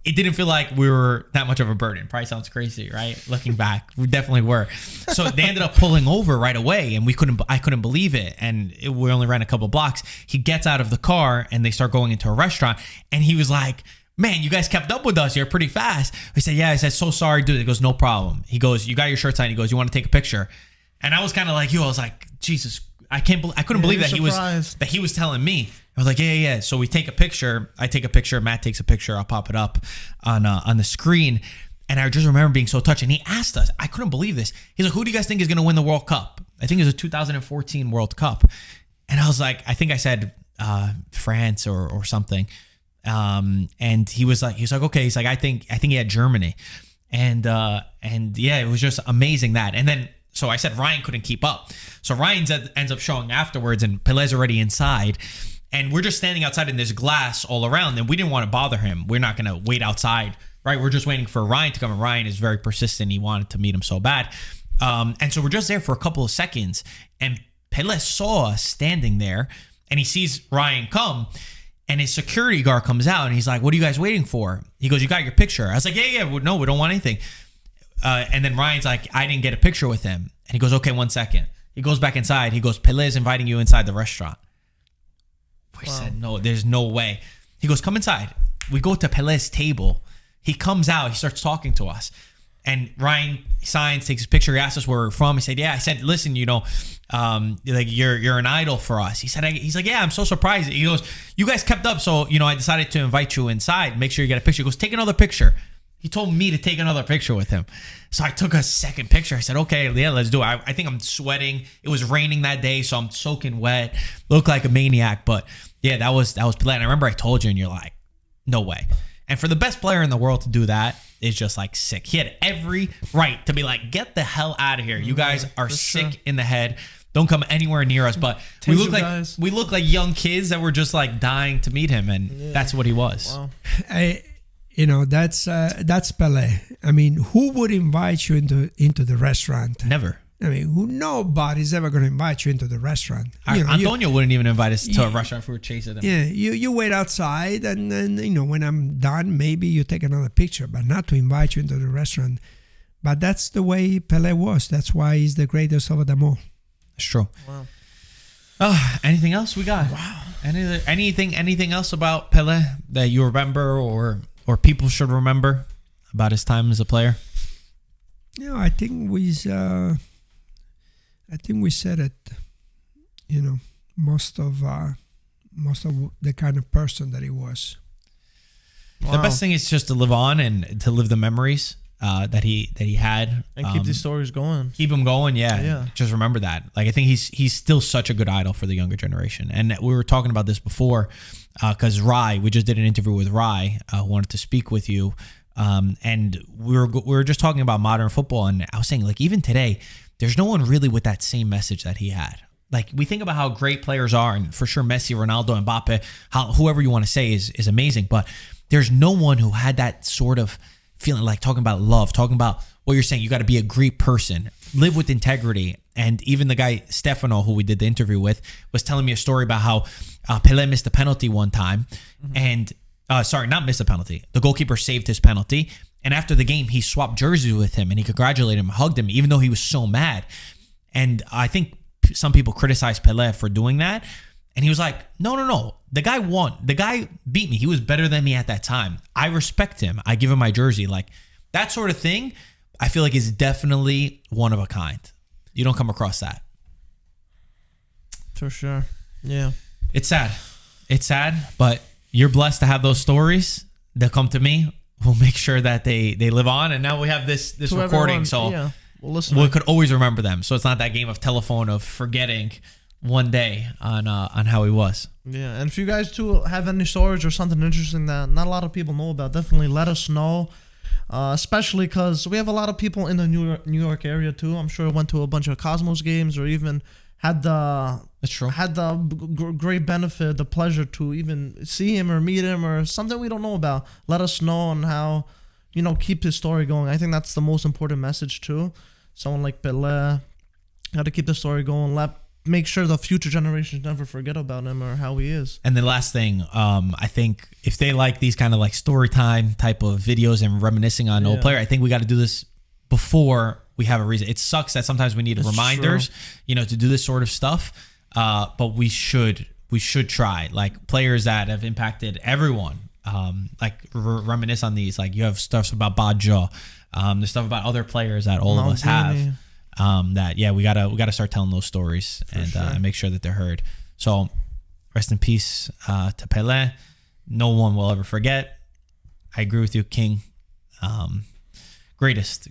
it didn't feel like we were that much of a burden. Probably sounds crazy, right? Looking back, we definitely were. So they ended up pulling over right away, and I couldn't believe it. And we only ran a couple blocks. He gets out of the car, and they start going into a restaurant, and he was like, man, you guys kept up with us. You're pretty fast. We said, yeah. I said, so sorry, dude. He goes, no problem. He goes, you got your shirt signed. He goes, you want to take a picture? And I was kind of like you. I was like, Jesus, I couldn't believe that he was telling me. I was like, yeah. So we take a picture. I take a picture. Matt takes a picture. I'll pop it up on the screen. And I just remember being so touched. And he asked us, I couldn't believe this. He's like, who do you guys think is going to win the World Cup? I think it was a 2014 World Cup. And I was like, I think I said France or something. And he was like, okay. He's like, I think he had Germany. And yeah, it was just amazing that. And then, so I said Ryan couldn't keep up. So Ryan ends up showing afterwards, and Pelé's already inside. And we're just standing outside in this glass all around, and we didn't want to bother him. We're not going to wait outside, right? We're just waiting for Ryan to come, and Ryan is very persistent. He wanted to meet him so bad. And so we're just there for a couple of seconds, and Pelé saw us standing there, and he sees Ryan come, and his security guard comes out, and he's like, what are you guys waiting for? He goes, you got your picture? I was like, yeah, no, we don't want anything. And then Ryan's like, I didn't get a picture with him. And he goes, okay, 1 second. He goes back inside. He goes, Pelé's inviting you inside the restaurant. We said, no, there's no way. He goes, come inside. We go to Pelé's table. He comes out. He starts talking to us. And Ryan signs, takes his picture. He asks us where we're from. He said, yeah. I said, listen, like you're an idol for us. He's like, yeah, I'm so surprised. He goes, you guys kept up. So, I decided to invite you inside. Make sure you get a picture. He goes, take another picture. He told me to take another picture with him. So I took a second picture. I said, okay, yeah, let's do it. I think I'm sweating. It was raining that day, so I'm soaking wet. Look like a maniac. But yeah, that was Pelé. And I remember I told you, and you're like, no way. And for the best player in the world to do that is just like sick. He had every right to be like, get the hell out of here. You guys are sick in the head. Don't come anywhere near us. But we look like young kids that were just like dying to meet him, and that's what he was. Wow. That's Pelé. I mean, who would invite you into the restaurant? Never. I mean, nobody's ever going to invite you into the restaurant. Antonio wouldn't even invite us to a restaurant if we were chasing him. Yeah, you wait outside, and then when I'm done, maybe you take another picture, but not to invite you into the restaurant. But that's the way Pelé was. That's why he's the greatest of them all. That's true. Wow. Oh, anything else we got? Wow. Anything else about Pelé that you remember or people should remember about his time as a player? I think we said it. Most of the kind of person that he was. Wow. The best thing is just to live on and to live the memories that he had, and keep these stories going. Keep them going, yeah. Just remember that. Like, I think he's still such a good idol for the younger generation. And we were talking about this before, because we just did an interview with Rai, who wanted to speak with you, and we were just talking about modern football, and I was saying, like, even today, there's no one really with that same message that he had. Like, we think about how great players are, and for sure Messi, Ronaldo, Mbappe, whoever you want to say is amazing, but there's no one who had that sort of feeling, like talking about love, talking about what you're saying. You got to be a great person, live with integrity. And even the guy, Stefano, who we did the interview with, was telling me a story about how Pelé missed a penalty one time. And, sorry, not missed a penalty. The goalkeeper saved his penalty. And after the game, he swapped jerseys with him and he congratulated him, hugged him, even though he was so mad. And I think some people criticized Pelé for doing that. And he was like, no. The guy won. The guy beat me. He was better than me at that time. I respect him. I give him my jersey. Like, that sort of thing, I feel like is definitely one of a kind. You don't come across that. For sure. Yeah. It's sad. It's sad, but you're blessed to have those stories. They'll come to me. We'll make sure that they live on. And now we have this recording, so we could always remember them. So it's not that game of telephone of forgetting one day on how he was. Yeah, and if you guys too have any stories or something interesting that not a lot of people know about, definitely let us know. Especially because we have a lot of people in the New York area too. I'm sure went to a bunch of Cosmos games or even had the great benefit, the pleasure to even see him or meet him or something we don't know about. Let us know on how, keep his story going. I think that's the most important message too. Someone like Pelé, got to keep the story going. Make sure the future generations never forget about him or how he is. And the last thing, I think if they like these kind of like story time type of videos and reminiscing on an old player, I think we got to do this before we have a reason. It sucks that sometimes we need reminders, to do this sort of stuff. But we should try, like players that have impacted everyone, reminisce on these. Like you have stuff about Baggio, there's stuff about other players that all of us have. We gotta start telling those stories and make sure that they're heard. So rest in peace to Pelé. No one will ever forget. I agree with you, King. Greatest.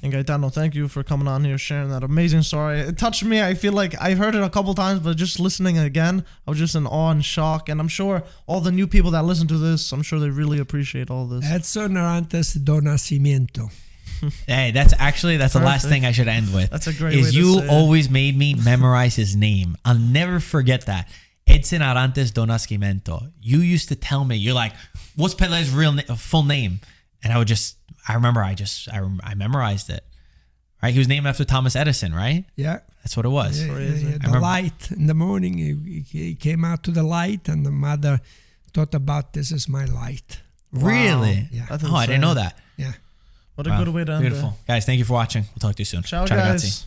And Gaetano, thank you for coming on here, sharing that amazing story. It touched me. I feel like I've heard it a couple times, but just listening again, I was just in awe and shock. And I'm sure all the new people that listen to this, I'm sure they really appreciate all this. Edson Arantes do Nascimento. Hey, that's the last thing I should end with. That's a great way to say you it. always made me memorize his name. I'll never forget that. Edson Arantes do Nascimento. You used to tell me, you're like, what's Pelé's full name? And I memorized it. Right? He was named after Thomas Edison, right? Yeah. That's what it was. Yeah. The light in the morning, he came out to the light and the mother thought about, this is my light. Really? Yeah. I didn't know that. Yeah. What a good way to end it. Beautiful. Guys, thank you for watching. We'll talk to you soon. Ciao, guys. Ragazzi.